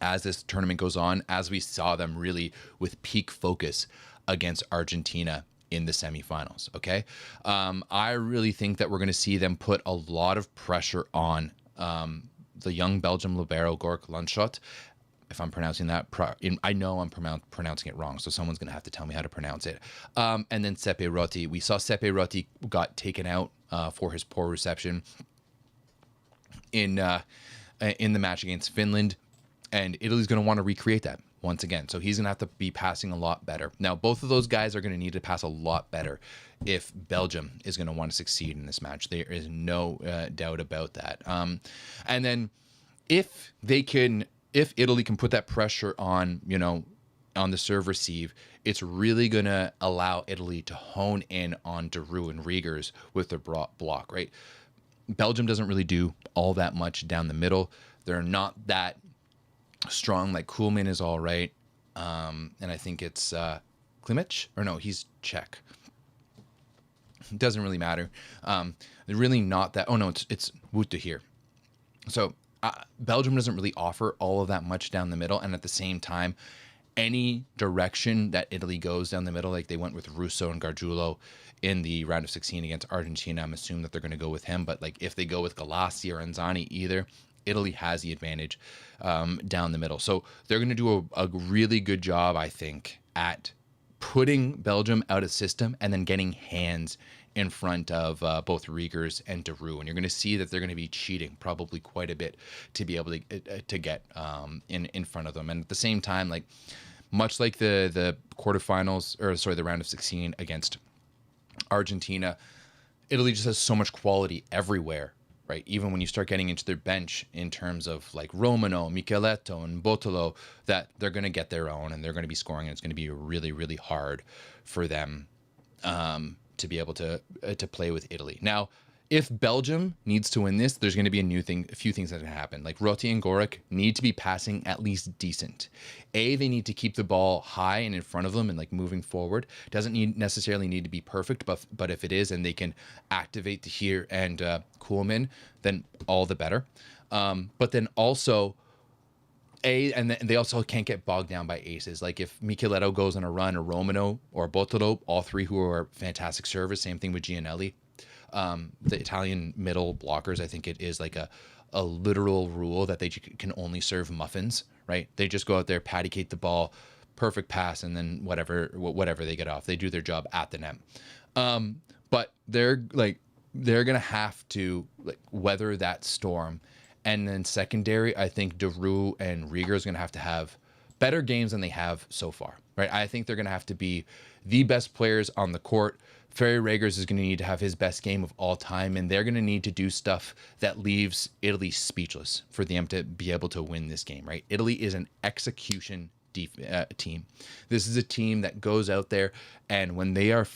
as this tournament goes on, as we saw them really with peak focus against Argentina in the semifinals. Okay. I really think that we're going to see them put a lot of pressure on the young Belgium libero, Gork Landschot. If I'm pronouncing that, I know I'm pronouncing it wrong, so someone's going to have to tell me how to pronounce it. And then Sepe Rotti. We saw Sepe Rotti got taken out for his poor reception in the match against Finland, and Italy's going to want to recreate that once again. So he's going to have to be passing a lot better. Now, both of those guys are going to need to pass a lot better if Belgium is going to want to succeed in this match. There is no doubt about that. And then if Italy can put that pressure on, on the serve receive, it's really going to allow Italy to hone in on Giroud and Riegers with their block, right? Belgium doesn't really do all that much down the middle. They're not that strong. Like, Koolman is all right. And I think it's Klimic, or no, he's Czech. It doesn't really matter. They're really not that. Oh no, it's Wuta here. So Belgium doesn't really offer all of that much down the middle, and at the same time, any direction that Italy goes down the middle, like they went with Russo and Gargiulo in the round of 16 against Argentina, I'm assuming that they're going to go with him. But like, if they go with Galassi or Anzani either, Italy has the advantage down the middle. So they're going to do a really good job, I think, at putting Belgium out of system and then getting hands in front of both Riegers and Giroud. And you're going to see that they're going to be cheating probably quite a bit to be able to get in front of them. And at the same time, like, much like the quarterfinals, or sorry, the round of 16 against Argentina, Italy just has so much quality everywhere, right? Even when you start getting into their bench in terms of like Romano, Micheletto, and Botolo, that they're going to get their own and they're going to be scoring, and it's going to be really, really hard for them to be able to play with Italy. Now, if Belgium needs to win this, there's going to be a few things that can happen. Like, Rotti and Goric need to be passing at least decent. They need to keep the ball high and in front of them and like moving forward. Doesn't necessarily need to be perfect, but if it is, and they can activate Tahir and Koolman, then all the better. But then also, and they also can't get bogged down by aces. Like, if Micheletto goes on a run, or Romano or Botolo, all three who are fantastic servers, same thing with Gianelli. The Italian middle blockers, I think it is like a literal rule that they can only serve muffins, right? They just go out there, patty cake the ball, perfect pass, and then whatever they get off, they do their job at the net. But they're gonna have to like weather that storm. And then secondary, I think Giroud and Rieger is gonna have to have better games than they have so far, right? I think they're gonna have to be the best players on the court. Ferry Regers is going to need to have his best game of all time, and they're going to need to do stuff that leaves Italy speechless for them to be able to win this game, right? Italy is an execution team. This is a team that goes out there, and when they are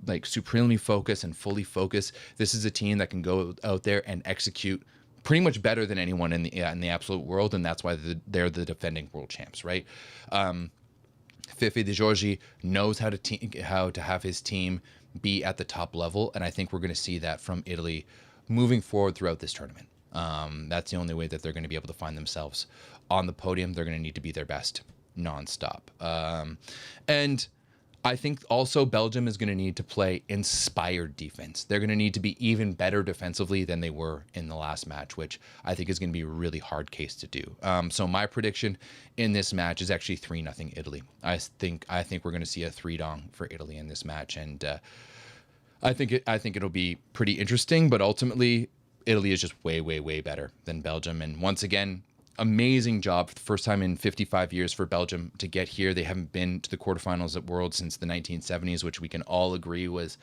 like supremely focused and fully focused, this is a team that can go out there and execute pretty much better than anyone in the absolute world, and that's why they're the defending world champs, right? Fife De Giorgi knows how to have his team be at the top level, and I think we're going to see that from Italy moving forward throughout this tournament. That's the only way that they're going to be able to find themselves on the podium. They're going to need to be their best nonstop. And I think also Belgium is going to need to play inspired defense. They're going to need to be even better defensively than they were in the last match, which I think is going to be a really hard case to do. So my prediction in this match is actually 3-0 Italy. I think we're going to see a 3-dong for Italy in this match, and I think it'll be pretty interesting. But ultimately, Italy is just way, way, way better than Belgium. And once again, amazing job for the first time in 55 years for Belgium to get here. They haven't been to the quarterfinals at Worlds since the 1970s, which we can all agree was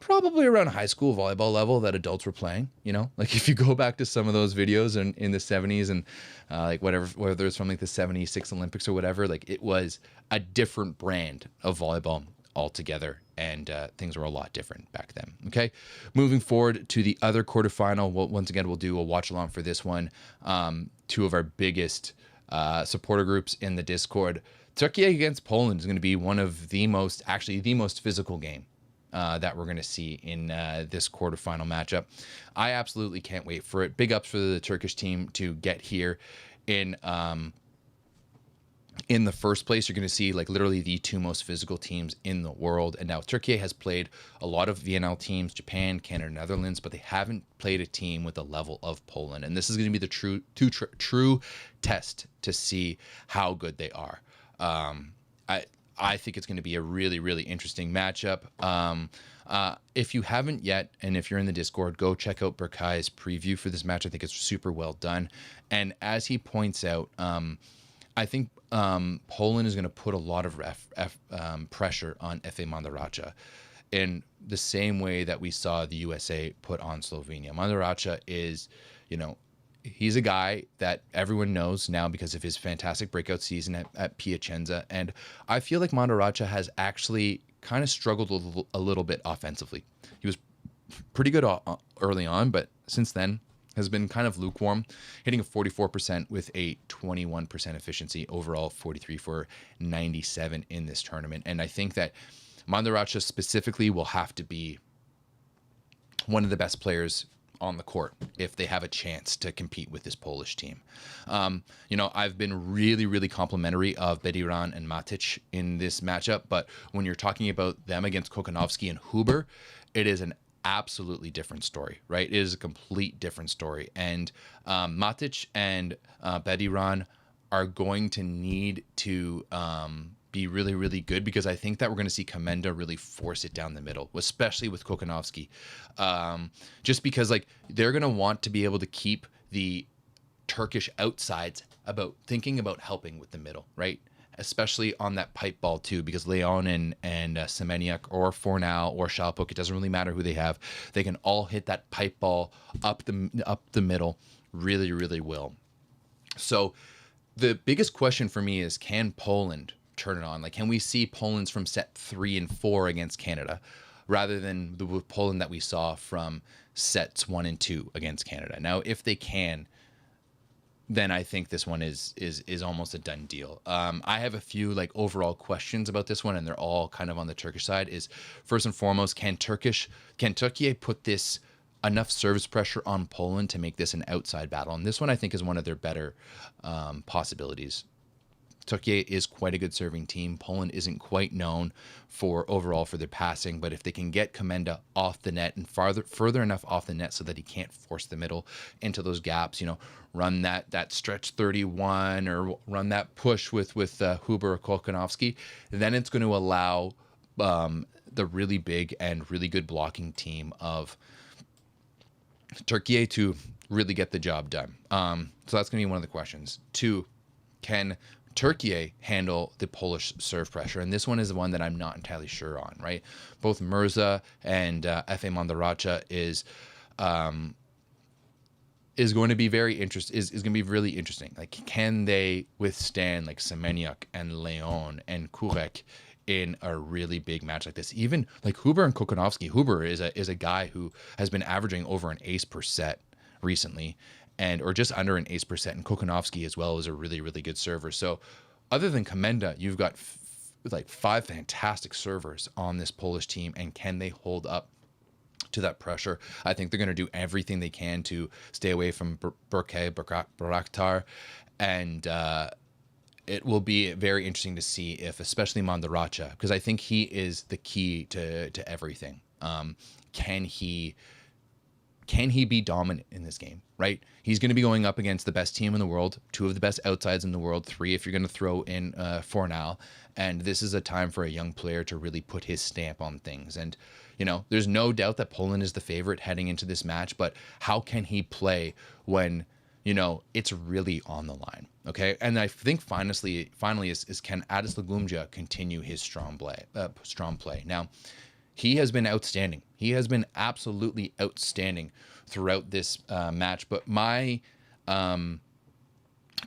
probably around high school volleyball level that adults were playing. You know, like if you go back to some of those videos in the 70s and like whether it's from like the 76 Olympics or whatever, like it was a different brand of volleyball altogether, and things were a lot different back then. Okay, moving forward to the other quarterfinal. Once again, we'll do a watch along for this one. Two of our biggest supporter groups in the Discord. Turkey against Poland is going to be one of the most physical game that we're going to see in this quarterfinal matchup. I absolutely can't wait for it. Big ups for the Turkish team to get here in the first place. You're going to see like literally the two most physical teams in the world. And now Turkey has played a lot of VNL teams, Japan, Canada, Netherlands, but they haven't played a team with the level of Poland. And this is going to be the true test to see how good they are. I think it's going to be a really, really interesting matchup. If you haven't yet, and if you're in the Discord, go check out Berkay's preview for this match. I think it's super well done. And as he points out, I think Poland is going to put a lot of pressure on Efe Mandaracha in the same way that we saw the USA put on Slovenia. Mandaracha is, he's a guy that everyone knows now because of his fantastic breakout season at Piacenza. And I feel like Mandaracha has actually kind of struggled a little bit offensively. He was pretty good early on, but since then has been kind of lukewarm, hitting a 44% with a 21% efficiency, overall 43 for 97 in this tournament. And I think that Mandaracha specifically will have to be one of the best players on the court if they have a chance to compete with this Polish team. I've been really, really complimentary of Bediran and Matic in this matchup, but when you're talking about them against Kokonowski and Huber, it is an absolutely different story, right? It is a complete different story. And Matic and Bediran are going to need to be really, really good, because I think that we're going to see Komenda really force it down the middle, especially with Kokonowski. Just because like they're going to want to be able to keep the Turkish outsides thinking about helping with the middle, right? Especially on that pipe ball too, because Leon and Semeniuk or Fornal or Shalpuk, it doesn't really matter who they have. They can all hit that pipe ball up the middle really, really well. So the biggest question for me is, can Poland turn it on? Like, can we see Poland's from set 3 and 4 against Canada rather than the Poland that we saw from sets 1 and 2 against Canada? Now, if they can, then I think this one is almost a done deal. I have a few like overall questions about this one, and they're all kind of on the Turkish side. Is first and foremost, can Turkey put this enough service pressure on Poland to make this an outside battle? And this one I think is one of their better possibilities. Turkey is quite a good serving team. Poland isn't quite known for their passing, but if they can get Komenda off the net and further enough off the net so that he can't force the middle into those gaps, run that stretch 31 or run that push with Huber or Kolkanovsky, then it's going to allow the really big and really good blocking team of Turkey to really get the job done. So that's going to be one of the questions. 2, can Turkey handle the Polish serve pressure? And this one is the one that I'm not entirely sure on, right? Both Mirza and Efe Mandaracha is going to be very interesting. Is going to be really interesting. Like, can they withstand like Semeniuk and Leon and Kurek in a really big match like this? Even like Huber and Kokonowski. Huber is a guy who has been averaging over an ace per set recently, or just under an ace per set, and Kokonowski as well is a really, really good server. So other than Komenda, you've got like 5 fantastic servers on this Polish team, and can they hold up to that pressure? I think they're going to do everything they can to stay away from Baraktar it will be very interesting to see if, especially Mandaracha, because I think he is the key to everything. Can he be dominant in this game, right? He's going to be going up against the best team in the world, two of the best outsides in the world, three if you're going to throw in Fornal. And this is a time for a young player to really put his stamp on things. And, you know, there's no doubt that Poland is the favorite heading into this match, but how can he play when, you know, it's really on the line? Okay. And I think finally is can Adis Lagumja continue his strong play? Now, he has been outstanding. He has been absolutely outstanding throughout this match. But my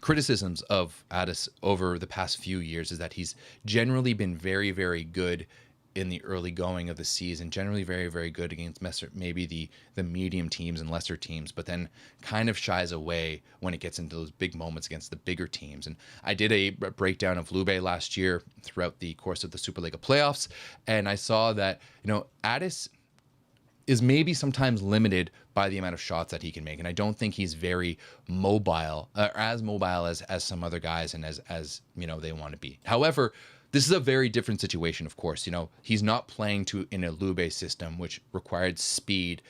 criticisms of Adis over the past few years is that he's generally been very, very good in the early going of the season, generally very, very good against maybe the medium teams and lesser teams, but then kind of shies away when it gets into those big moments against the bigger teams. And I did a breakdown of Lube last year throughout the course of the Superliga playoffs, and I saw that, you know, Adis is maybe sometimes limited by the amount of shots that he can make. And I don't think he's very mobile, as mobile as some other guys and as you know, they want to be. However, this is a very different situation, of course. You know, he's not playing in a Lube system, which required speed.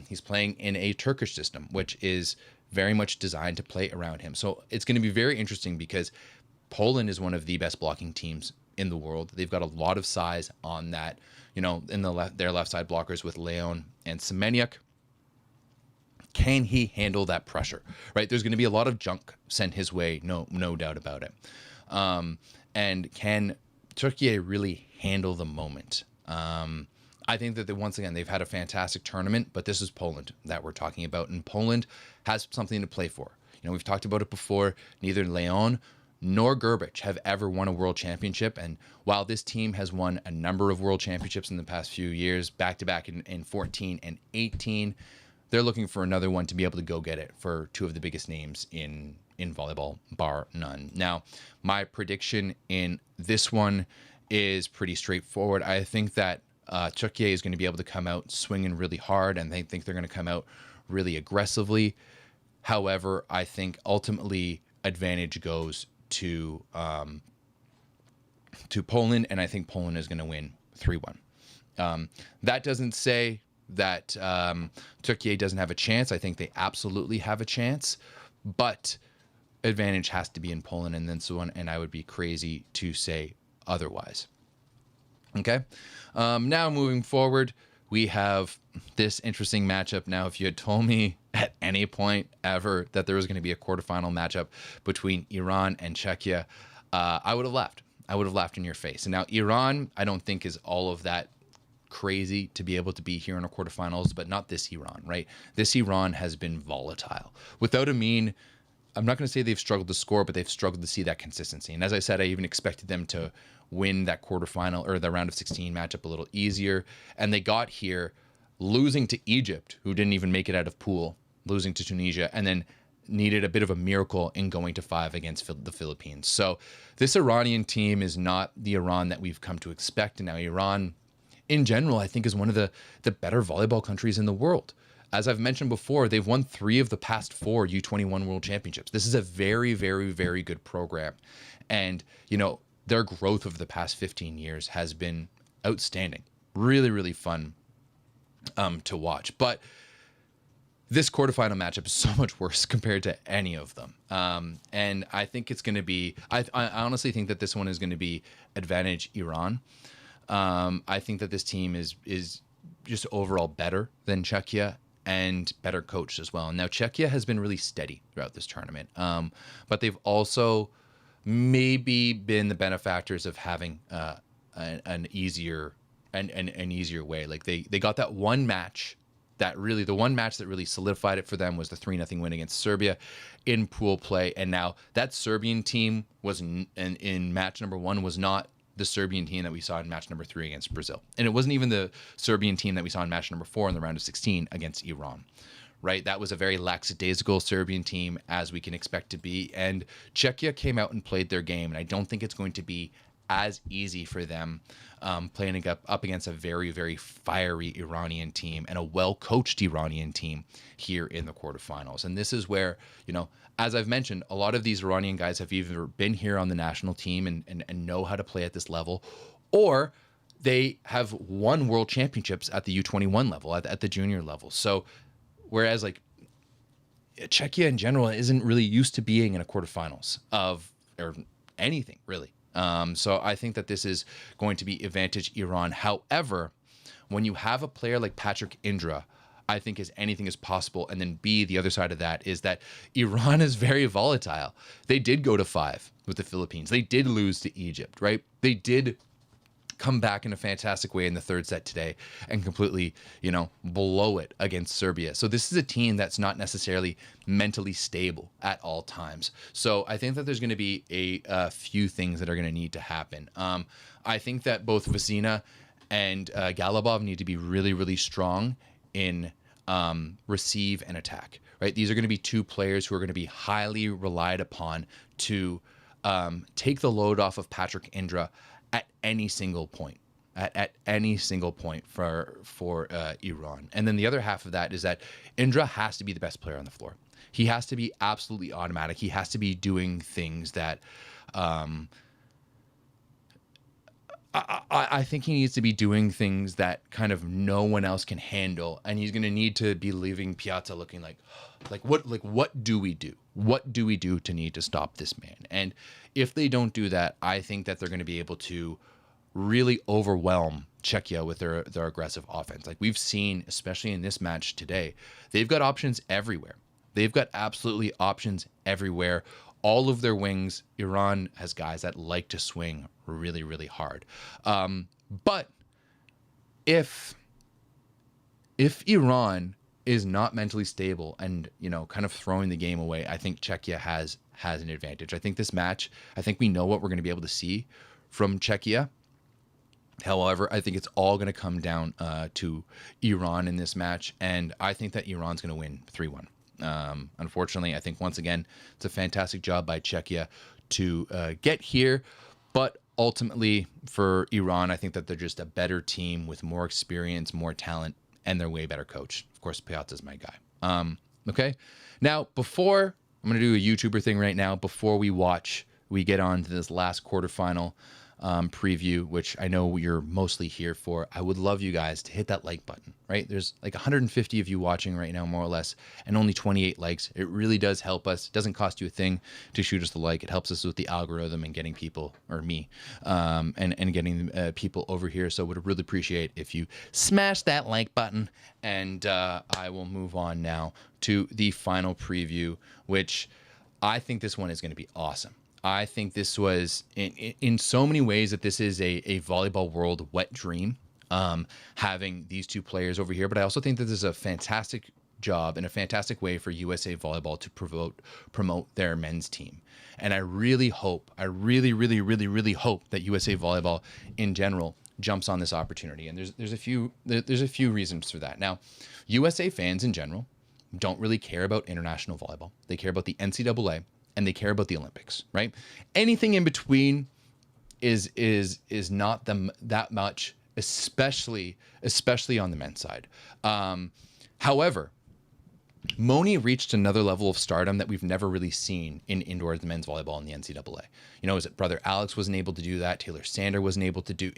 He's playing in a Turkish system, which is very much designed to play around him. So it's going to be very interesting because Poland is one of the best blocking teams in the world. They've got a lot of size on that, you know, in their left side blockers with Leon and Semeniuk. Can he handle that pressure, right? There's going to be a lot of junk sent his way, no doubt about it. And can Turkey really handle the moment? I think that once again, they've had a fantastic tournament, but this is Poland that we're talking about. And Poland has something to play for. You know, we've talked about it before. Neither Leon nor Gerbic have ever won a world championship. And while this team has won a number of world championships in the past few years, back-to-back in 14 and 18, they're looking for another one to be able to go get it for two of the biggest names in volleyball, bar none. Now, my prediction in this one is pretty straightforward. I think that Turkey is going to be able to come out swinging really hard, and they think they're going to come out really aggressively. However, I think ultimately advantage goes to Poland, and I think Poland is going to win 3-1. That doesn't say that Turkey doesn't have a chance. I think they absolutely have a chance, but advantage has to be in Poland and then so on, and I would be crazy to say otherwise. Okay, now moving forward, we have this interesting matchup. Now, if you had told me at any point ever that there was going to be a quarterfinal matchup between Iran and Czechia, I would have laughed. I would have laughed in your face. And now Iran, I don't think is all of that crazy to be able to be here in our quarterfinals, but not this Iran, right? This Iran has been volatile. Without Amin, I'm not going to say they've struggled to score, but they've struggled to see that consistency. And as I said, I even expected them to win that quarterfinal or the round of 16 matchup a little easier. And they got here losing to Egypt, who didn't even make it out of pool, losing to Tunisia, and then needed a bit of a miracle in going to 5 against the Philippines. So this Iranian team is not the Iran that we've come to expect. And now Iran, in general, I think is one of the better volleyball countries in the world. As I've mentioned before, they've won 3 of the past 4 U21 World Championships. This is a very, very, very good program. And, you know, their growth over the past 15 years has been outstanding. Really, really fun to watch. But this quarterfinal matchup is so much worse compared to any of them. And I think it's going to be, I honestly think that this one is going to be advantage Iran. I think that this team is just overall better than Czechia and better coached as well. Now, Czechia has been really steady throughout this tournament, but they've also maybe been the benefactors of having an easier way. Like they got that one match that really, the one match that really solidified it for them was the 3-0 win against Serbia in pool play. And now that Serbian team was in match number 1 was not the Serbian team that we saw in match number 3 against Brazil. And it wasn't even the Serbian team that we saw in match number 4 in the round of 16 against Iran, right? That was a very lackadaisical Serbian team, as we can expect to be. And Czechia came out and played their game. And I don't think it's going to be as easy for them playing up against a very, very fiery Iranian team and a well-coached Iranian team here in the quarterfinals. And this is where, as I've mentioned, a lot of these Iranian guys have either been here on the national team and know how to play at this level, or they have won world championships at the U21 level, at the junior level. So whereas like Czechia in general isn't really used to being in a quarterfinals or anything really. So I think that this is going to be advantage Iran. However, when you have a player like Patrick Indra, I think anything is possible. And then B, the other side of that is that Iran is very volatile. They did go to 5 with the Philippines. They did lose to Egypt, right? They did come back in a fantastic way in the third set today and completely, blow it against Serbia. So this is a team that's not necessarily mentally stable at all times. So I think that there's going to be a few things that are going to need to happen. I think that both Vesina and Galabov need to be really, really strong in receive and attack, right? These are going to be two players who are going to be highly relied upon to take the load off of Patrick Indra at any single point, at any single point for Iran. And then the other half of that is that Indra has to be the best player on the floor. He has to be absolutely automatic. He has to be doing things that I think he needs to be doing things that kind of no one else can handle, and he's going to need to be leaving Piazza looking like what do we do? What do we do to need to stop this man? And if they don't do that, I think that they're going to be able to really overwhelm Czechia with their aggressive offense. Like we've seen, especially in this match today, they've got options everywhere. They've got absolutely options everywhere. All of their wings, Iran has guys that like to swing really, really hard. But if Iran is not mentally stable and, kind of throwing the game away, I think Czechia has an advantage. I think this match, we know what we're going to be able to see from Czechia. However, I think it's all going to come down to Iran in this match, and I think that Iran's going to win 3-1. Unfortunately, I think once again, it's a fantastic job by Czechia to get here, but ultimately for Iran, I think that they're just a better team with more experience, more talent, and they're way better coached. Of course, Piazza's my guy. Okay. Now, I'm going to do a YouTuber thing right now before we get on to this last quarterfinal preview, which I know you're mostly here for. I would love you guys to hit that like button, right? There's like 150 of you watching right now, more or less, and only 28 likes. It really does help us. It doesn't cost you a thing to shoot us the like. It helps us with the algorithm and getting people, or me, and getting people over here. So would really appreciate if you smash that like button, and I will move on now to the final preview, which I think this one is going to be awesome. I think this was, in so many ways, that this is a volleyball world wet dream, having these two players over here. But I also think that this is a fantastic job and a fantastic way for USA Volleyball to promote their men's team. And I really hope, really hope that USA Volleyball in general jumps on this opportunity. And there's a few reasons for that. Now, USA fans in general don't really care about international volleyball. They care about the NCAA. And they care about the Olympics, right? Anything in between is not that much, especially on the men's side. However, Moni reached another level of stardom that we've never really seen in indoor men's volleyball in the NCAA. Is it brother Alex wasn't able to do that? Taylor Sander wasn't able to do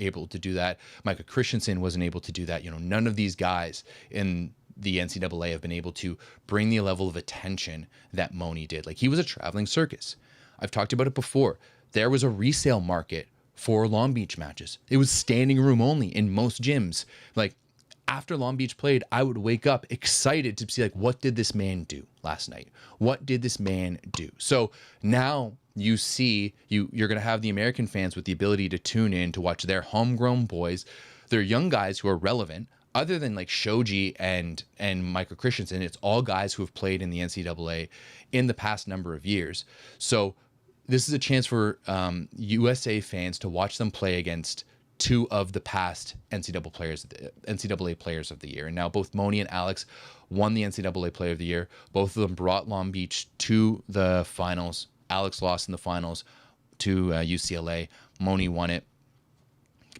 that. Micah Christensen wasn't able to do that. None of these guys in the NCAA have been able to bring the level of attention that Moni did. Like, he was a traveling circus. I've talked about it before. There was a resale market for Long Beach matches. It was standing room only in most gyms. Like, after Long Beach played, I would wake up excited to see, like, what did this man do last night? What did this man do? So now you see, you're going to have the American fans with the ability to tune in to watch their homegrown boys, their young guys who are relevant. Other than like Shoji and Micah Christensen, it's all guys who have played in the NCAA in the past number of years. So this is a chance for USA fans to watch them play against two of the past NCAA players of the year. And now both Moni and Alex won the NCAA Player of the Year. Both of them brought Long Beach to the finals. Alex lost in the finals to UCLA. Moni won it,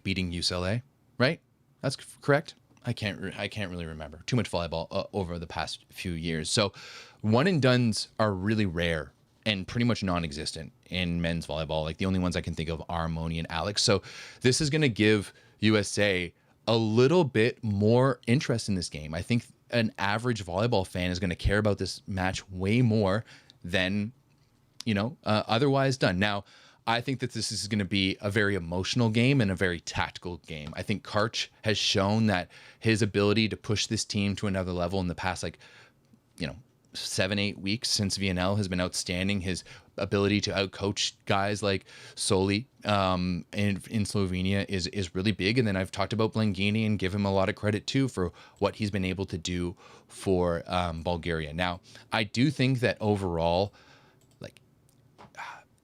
beating UCLA, right? That's correct. I can't really remember. Too much volleyball over the past few years. So one and dones are really rare and pretty much non-existent in men's volleyball. Like the only ones I can think of are Moni and Alex. So this is going to give USA a little bit more interest in this game. I think an average volleyball fan is going to care about this match way more than, otherwise done. Now, I think that this is going to be a very emotional game and a very tactical game. I think Karch has shown that his ability to push this team to another level in the past, 7-8 weeks since VNL has been outstanding. His ability to outcoach guys like Soli in Slovenia is really big. And then I've talked about Blengini and give him a lot of credit too for what he's been able to do for Bulgaria. Now, I do think that overall,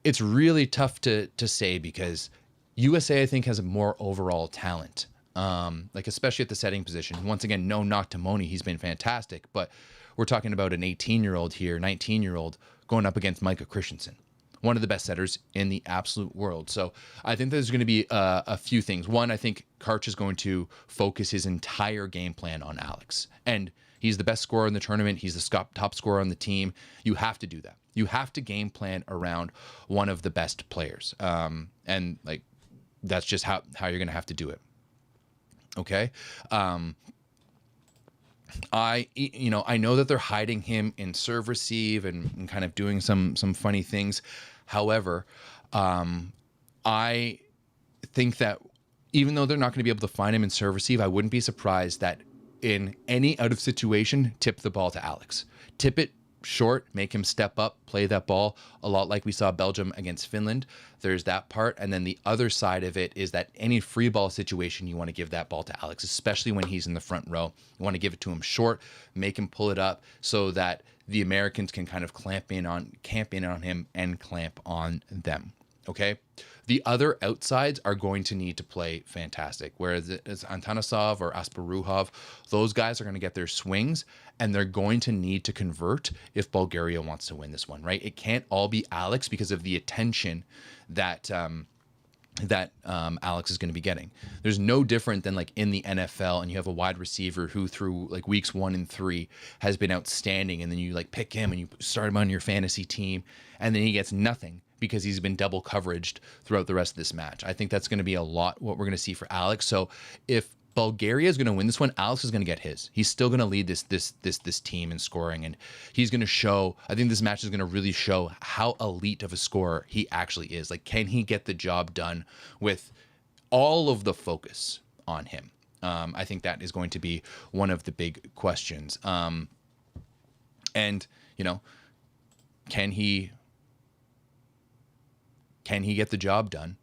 it's really tough to say because USA, I think, has more overall talent, especially at the setting position. Once again, no knock to Moni. He's been fantastic. But we're talking about an 18-year-old here, 19-year-old, going up against Micah Christensen, one of the best setters in the absolute world. So I think there's going to be a few things. One, I think Karch is going to focus his entire game plan on Alex. And he's the best scorer in the tournament. He's the top scorer on the team. You have to do that. You have to game plan around one of the best players. And that's just how you're going to have to do it. Okay. I know that they're hiding him in serve receive and kind of doing some funny things. However, I think that even though they're not going to be able to find him in serve receive, I wouldn't be surprised that in any out of situation, tip the ball to Alex. Tip it short, make him step up, play that ball a lot like we saw Belgium against Finland. There's that part. And then the other side of it is that any free ball situation, you want to give that ball to Alex, especially when he's in the front row. You want to give it to him short, make him pull it up so that the Americans can kind of camp in on him and clamp on them. Okay. The other outsides are going to need to play fantastic, whereas it's Antanasov or Asparuhov. Those guys are going to get their swings and they're going to need to convert if Bulgaria wants to win this one, right? It can't all be Alex because of the attention that Alex is going to be getting. There's no different than in the NFL and you have a wide receiver who through weeks 1 and 3 has been outstanding. And then you pick him and you start him on your fantasy team and then he gets nothing because he's been double coveraged throughout the rest of this match. I think that's going to be a lot what we're going to see for Alex. So if Bulgaria is going to win this one, Alex is going to get his. He's still going to lead this team in scoring, and he's going to show. I think this match is going to really show how elite of a scorer he actually is. Can he get the job done with all of the focus on him? I think that is going to be one of the big questions. And can he get the job done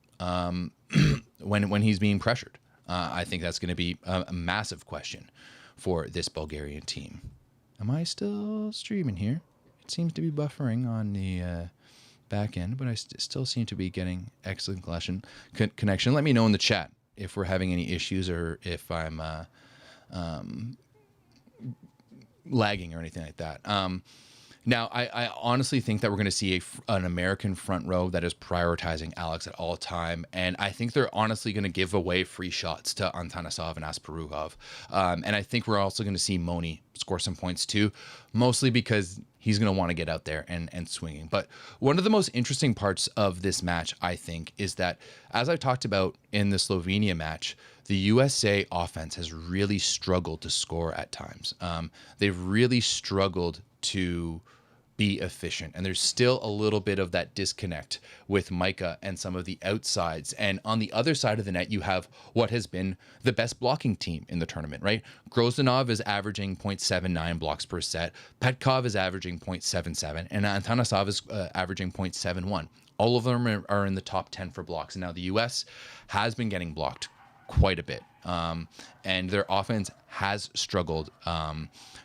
when he's being pressured? I think that's going to be a massive question for this Bulgarian team. Am I still streaming here? It seems to be buffering on the back end, but I still seem to be getting excellent connection. Let me know in the chat if we're having any issues or if I'm lagging or anything like that. Now, I honestly think that we're going to see an American front row that is prioritizing Alex at all time. And I think they're honestly going to give away free shots to Antanasov and Asparuhov. And I think we're also going to see Moni score some points too, mostly because he's going to want to get out there and swinging. But one of the most interesting parts of this match, I think, is that, as I talked about in the Slovenia match, the USA offense has really struggled to score at times. They've really struggled to be efficient. And there's still a little bit of that disconnect with Micah and some of the outsides. And on the other side of the net, you have what has been the best blocking team in the tournament, right? Grozdanov is averaging 0.79 blocks per set. Petkov is averaging 0.77. And Antanasov is averaging 0.71. All of them are in the top 10 for blocks. And now the US has been getting blocked quite a bit. And their offense has struggled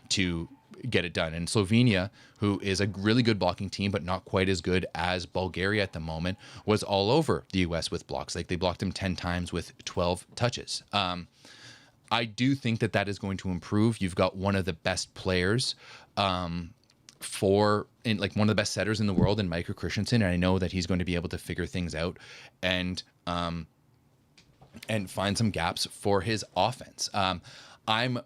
to get it done. And Slovenia, who is a really good blocking team, but not quite as good as Bulgaria at the moment, was all over the US with blocks. They blocked them 10 times with 12 touches. I do think that is going to improve. You've got one of the best players one of the best setters in the world in Micah Christensen. And I know that he's going to be able to figure things out. And and find some gaps for his offense. I'm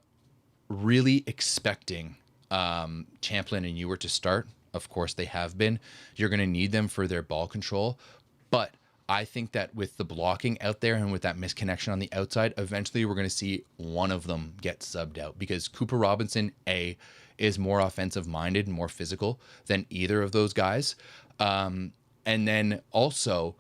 really expecting Champlin and Ewert to start. Of course, they have been. You're going to need them for their ball control. But I think that with the blocking out there and with that misconnection on the outside, eventually we're going to see one of them get subbed out, because Cooper Robinson, is more offensive minded and more physical than either of those guys. And then also,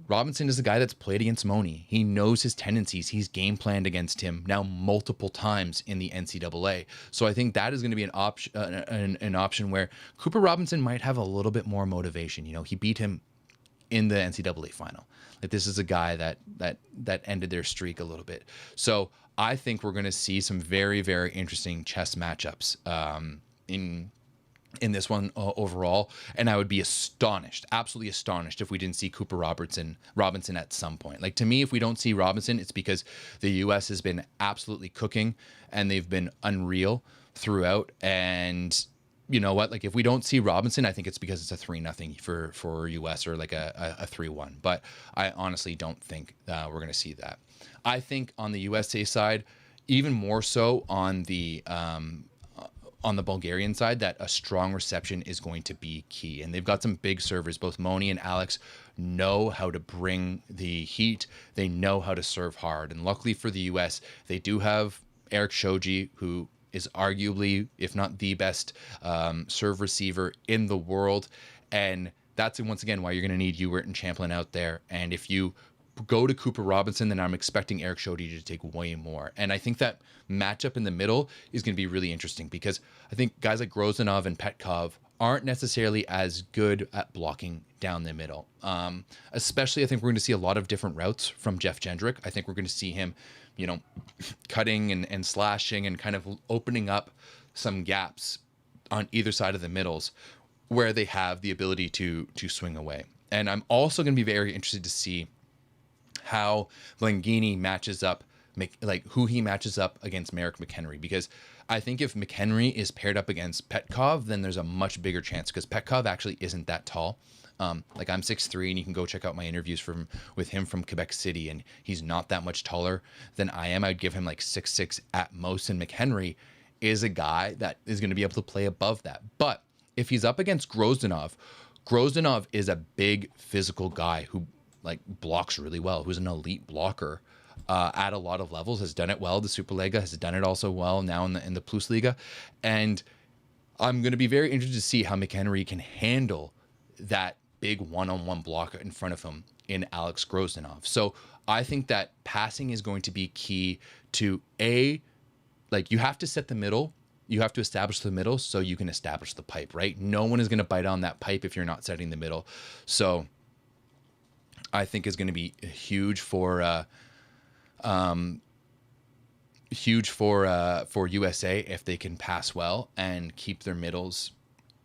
Robinson is a guy that's played against Moni. He knows his tendencies. He's game planned against him now multiple times in the NCAA. So I think that is going to be an option where Cooper Robinson might have a little bit more motivation. You know, he beat him in the NCAA final. Like, this is a guy that ended their streak a little bit. So I think we're going to see some very, very interesting chess matchups in this one overall, and I would be astonished, absolutely astonished, if we didn't see Cooper Robinson at some point. Like, to me, if we don't see Robinson, it's because the U.S. has been absolutely cooking and they've been unreal throughout. And you know what? Like, if we don't see Robinson, I think it's because it's a 3-0 for U.S. or like a 3-1. But I honestly don't think we're going to see that. I think on the USA side, even more so on the Bulgarian side, that a strong reception is going to be key. And they've got some big servers. Both Moni and Alex know how to bring the heat. They know how to serve hard. And luckily for the U.S., they do have Eric Shoji, who is arguably, if not the best serve receiver in the world. And that's, once again, why you're going to need Ewert and Champlin out there. And if you go to Cooper Robinson, then I'm expecting Eric Shoji to take way more. And I think that matchup in the middle is going to be really interesting, because I think guys like Grozanov and Petkov aren't necessarily as good at blocking down the middle. Especially, I think we're going to see a lot of different routes from Jeff Jendrick. I think we're going to see him, you know, cutting and slashing and kind of opening up some gaps on either side of the middles where they have the ability to swing away. And I'm also going to be very interested to see how Langini matches up, like who he matches up against Merrick McHenry, because I think if McHenry is paired up against Petkov, then there's a much bigger chance, because Petkov actually isn't that tall. Like, I'm 6'3", and you can go check out my interviews with him from Quebec City, and he's not that much taller than I am. I'd give him like 6'6" at most, and McHenry is a guy that is going to be able to play above that. But if he's up against Grozanov is a big physical guy who like blocks really well, who's an elite blocker at a lot of levels, has done it well. The Superliga has done it also well now in the Plus Liga. And I'm going to be very interested to see how McHenry can handle that big one-on-one block in front of him in Alex Grozanov. So I think that passing is going to be key to like, you have to set the middle. You have to establish the middle so you can establish the pipe, right? No one is going to bite on that pipe if you're not setting the middle. So I think is going to be huge for USA if they can pass well and keep their middles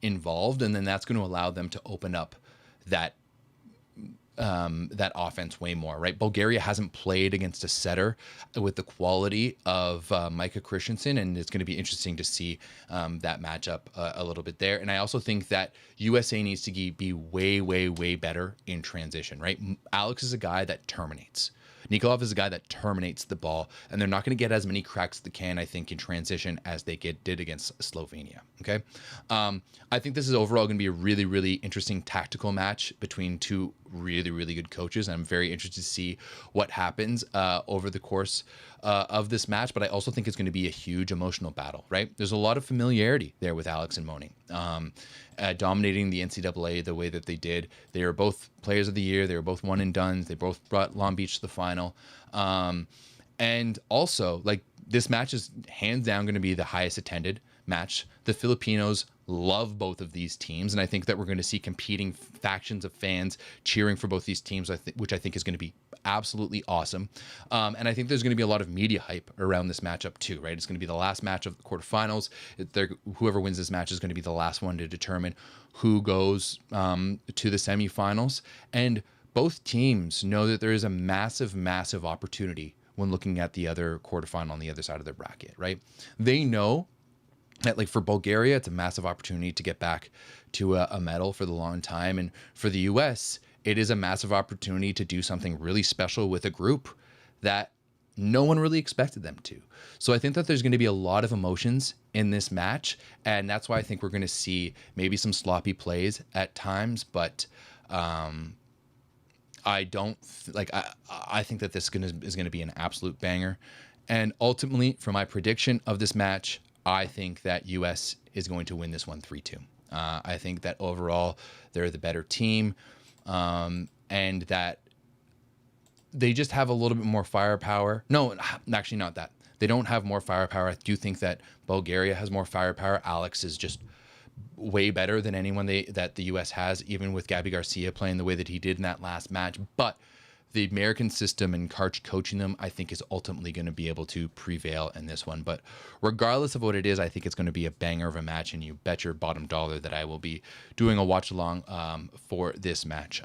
involved, and then that's going to allow them to open up that offense way more, right? Bulgaria hasn't played against a setter with the quality of Micah Christensen, and it's going to be interesting to see that matchup a little bit there. And I also think that USA needs to be way, way, way better in transition, right? Alex is a guy that terminates. Nikolov is a guy that terminates the ball, and they're not going to get as many cracks as they can, I think, in transition as they did against Slovenia. Okay. I think this is overall going to be a really, really interesting tactical match between two really, really good coaches. I'm very interested to see what happens over the course of this match, but I also think it's going to be a huge emotional battle, right? There's a lot of familiarity there with Alex and Moni. Dominating the NCAA the way that they did. They were both players of the year. They were both one and dones. They both brought Long Beach to the final. And also, like, this match is hands down going to be the highest attended match. The Filipinos love both of these teams, and I think that we're going to see competing factions of fans cheering for both these teams, which I think is going to be absolutely awesome. And I think there's going to be a lot of media hype around this matchup too, right? It's going to be the last match of the quarterfinals. Whoever wins this match is going to be the last one to determine who goes to the semifinals. And both teams know that there is a massive, massive opportunity when looking at the other quarterfinal on the other side of their bracket, right? They know that, like, for Bulgaria, it's a massive opportunity to get back to a medal for the long time. And for the U.S., it is a massive opportunity to do something really special with a group that no one really expected them to. So I think that there's going to be a lot of emotions in this match, and that's why I think we're going to see maybe some sloppy plays at times, but I don't like. I think that this is going to be an absolute banger, and ultimately, for my prediction of this match, I think that U.S. is going to win this one 3-2. I think that overall they're the better team, and that they just have a little bit more firepower. No, actually not that. They don't have more firepower. I do think that Bulgaria has more firepower. Alex is just way better than anyone that the U.S. has, even with Gabby Garcia playing the way that he did in that last match. But the American system and Karch coaching them, I think, is ultimately going to be able to prevail in this one. But regardless of what it is, I think it's going to be a banger of a match, and you bet your bottom dollar that I will be doing a watch-along for this match.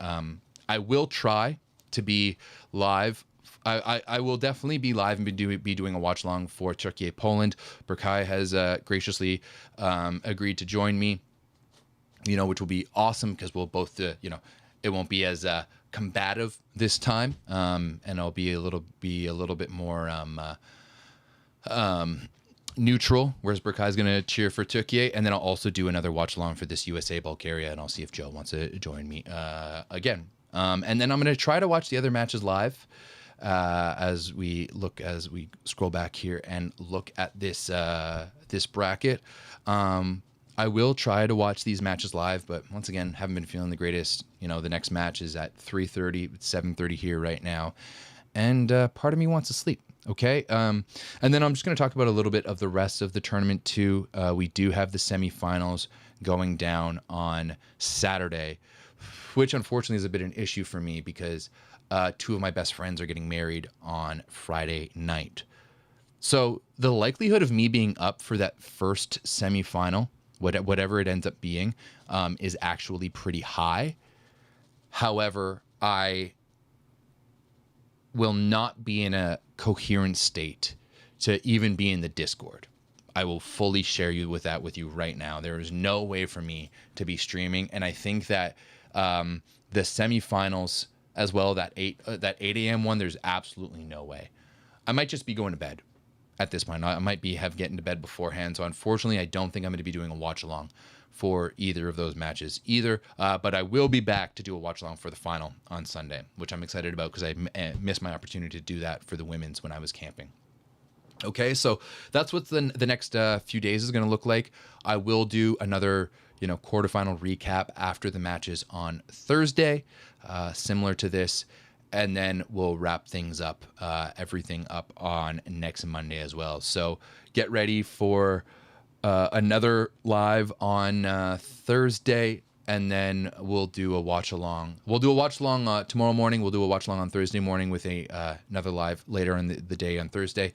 I will try to be live. I will definitely be live and be doing a watch along for Turkey Poland. Berkay has graciously agreed to join me, which will be awesome because we'll both it won't be as combative this time, and I'll be a little bit more neutral, whereas Berkay is going to cheer for Turkey, and then I'll also do another watch along for this USA Bulgaria, and I'll see if Joe wants to join me again. And then I'm going to try to watch the other matches live as we scroll back here and look at this bracket. I will try to watch these matches live, but once again, haven't been feeling the greatest. The next match is at 3:30, 7:30 here right now, and part of me wants to sleep. Okay, and then I'm just going to talk about a little bit of the rest of the tournament too. We do have the semifinals going down on Saturday, which unfortunately is a bit an issue for me because two of my best friends are getting married on Friday night. So the likelihood of me being up for that first semifinal, whatever it ends up being, is actually pretty high. However, I will not be in a coherent state to even be in the Discord. I will fully share with you right now. There is no way for me to be streaming, and I think that the semifinals as well, that 8 a.m. one, there's absolutely no way. I might just be going to bed at this point. I might have getting to bed beforehand. So unfortunately, I don't think I'm going to be doing a watch along for either of those matches either. But I will be back to do a watch along for the final on Sunday, which I'm excited about because I missed my opportunity to do that for the women's when I was camping. Okay, so that's what the next few days is going to look like. I will do another quarterfinal recap after the matches on Thursday, similar to this, and then we'll wrap things up, everything up on next Monday as well. So get ready for another live on Thursday, and then we'll do a watch along. We'll do a watch along tomorrow morning. We'll do a watch along on Thursday morning with another live later in the day on Thursday.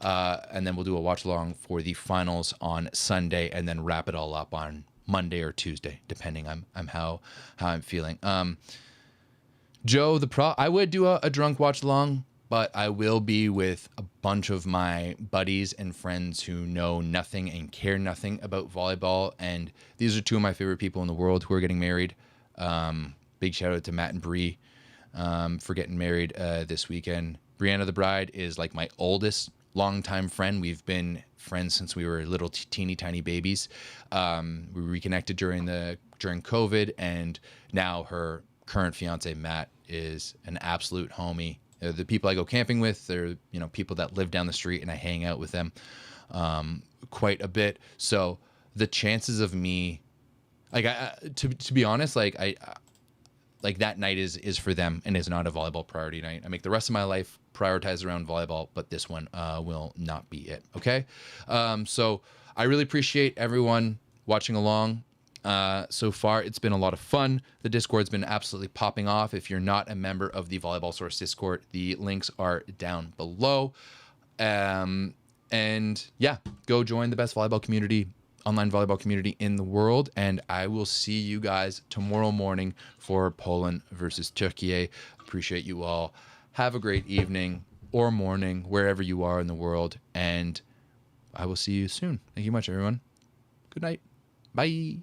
And then we'll do a watch along for the finals on Sunday, and then wrap it all up on Monday or Tuesday, depending on how I'm feeling. Joe, I would do a drunk watch along, but I will be with a bunch of my buddies and friends who know nothing and care nothing about volleyball. And these are two of my favorite people in the world who are getting married. Big shout out to Matt and Bree for getting married this weekend. Brianna, the bride, is like my oldest longtime friend. We've been friends since we were little teeny tiny babies. We reconnected during COVID, and now her current fiance Matt is an absolute homie. The people I go camping with, they're people that live down the street, and I hang out with them quite a bit. So the chances of me, to be honest, that night is for them and is not a volleyball priority night. I make the rest of my life prioritize around volleyball, but this one will not be it. Okay. So I really appreciate everyone watching along. So far, it's been a lot of fun. The Discord's been absolutely popping off. If you're not a member of the Volleyball Source Discord, the links are down below. And yeah, go join the best volleyball community, online volleyball community in the world. And I will see you guys tomorrow morning for Poland versus Turkey. Appreciate you all. Have a great evening or morning, wherever you are in the world. And I will see you soon. Thank you much, everyone. Good night. Bye.